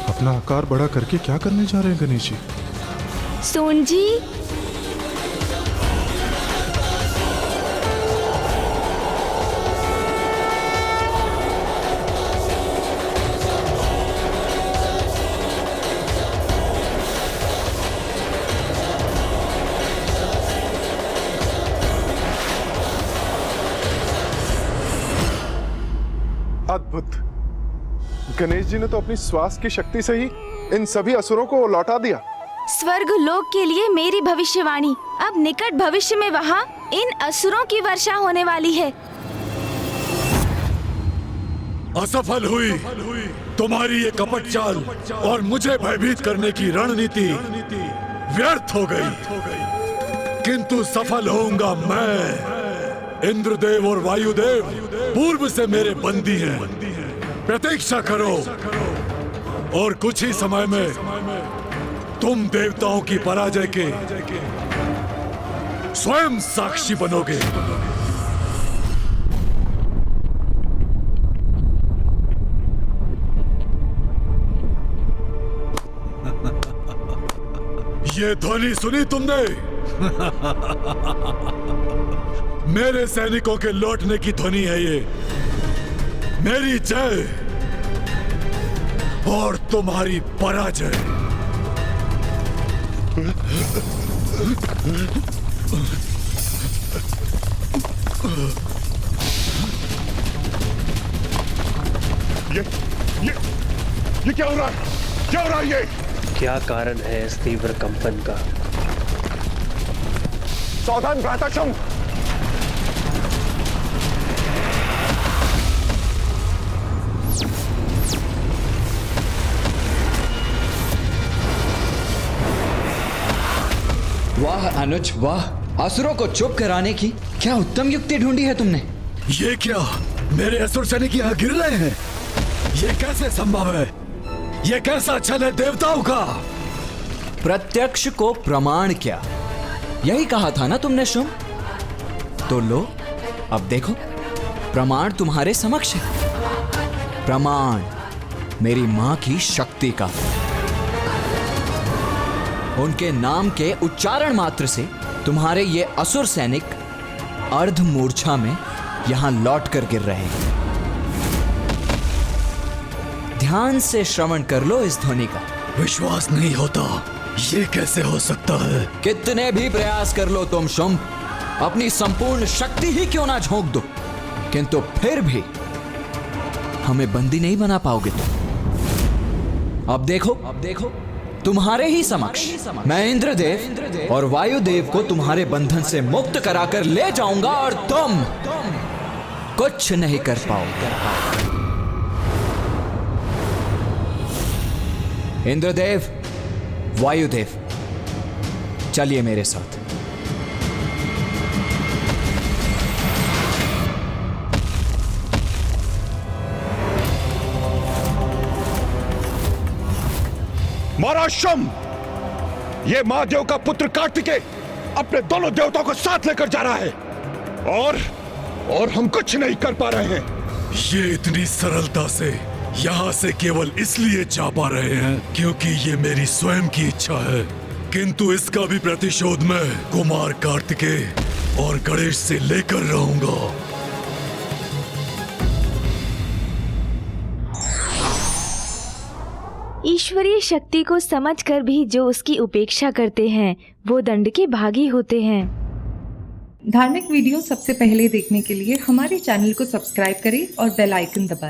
अपना आकार बड़ा करके क्या करने जा रहे हैं गणेश जी? सोन जी, अद्भुत। गणेश जी ने तो अपनी श्वास की शक्ति से ही इन सभी असुरों को लौटा दिया। स्वर्ग लोक के लिए मेरी भविष्यवाणी अब निकट भविष्य में वहाँ इन असुरों की वर्षा होने वाली है। असफल हुई तुम्हारी ये कपट चाल, और मुझे भयभीत करने की रणनीति व्यर्थ हो गई। किंतु सफल होऊंगा मैं। इंद्रदेव और वायुदेव पूर्व से मेरे बंदी हैं। प्रतीक्षा करो, और कुछ ही समय में तुम देवताओं की पराजय के स्वयं साक्षी बनोगे। ये ध्वनि सुनी तुमने? मेरे सैनिकों के लौटने की ध्वनि है ये। मेरी जय और तुम्हारी पराजय। ये क्या हो रहा है? क्या हो रहा है ये? क्या कारण है इस तीव्र कंपन का? सावधान भ्राताक्षम। वाह अनुज वाह, असुरों को चुप कराने की क्या उत्तम युक्ति ढूंढी है तुमने। ये क्या, मेरे असुर सैनिक यहाँ गिर रहे हैं? ये कैसे संभव है? ये कैसा छल है देवताओं का? प्रत्यक्ष को प्रमाण क्या, यही कहा था ना तुमने शुंभ? तो लो अब देखो, प्रमाण तुम्हारे समक्ष है। प्रमाण मेरी मां की शक्ति का। उनके नाम के उच्चारण मात्र से तुम्हारे ये असुर सैनिक अर्ध मूर्छा में यहां लौट कर गिर रहे हैं। ध्यान से श्रवण कर लो इस ध्वनि का। विश्वास नहीं होता, ये कैसे हो सकता है? कितने भी प्रयास कर लो तुम शुंभ, अपनी संपूर्ण शक्ति ही क्यों ना झोंक दो, किंतु फिर भी हमें बंदी नहीं बना पाओगे तुम। अब देखो तुम्हारे ही समक्ष मैं इंद्रदेव और वायुदेव को तुम्हारे बंधन से मुक्त कराकर ले जाऊंगा और तुम कुछ नहीं कर पाओगे। इंद्रदेव, वायुदेव, चलिए मेरे साथ। महाराज शुंभ, ये महादेव का पुत्र कार्तिकेय अपने दोनों देवताओं को साथ लेकर जा रहा है और हम कुछ नहीं कर पा रहे हैं। ये इतनी सरलता से यहाँ से केवल इसलिए जा पा रहे हैं क्योंकि ये मेरी स्वयं की इच्छा है, किंतु इसका भी प्रतिशोध मैं कुमार कार्तिकेय और गणेश से लेकर रहूंगा। ईश्वरीय शक्ति को समझकर भी जो उसकी उपेक्षा करते हैं वो दंड के भागी होते हैं। धार्मिक वीडियो सबसे पहले देखने के लिए हमारे चैनल को सब्सक्राइब करें और बेल आइकन दबाएं।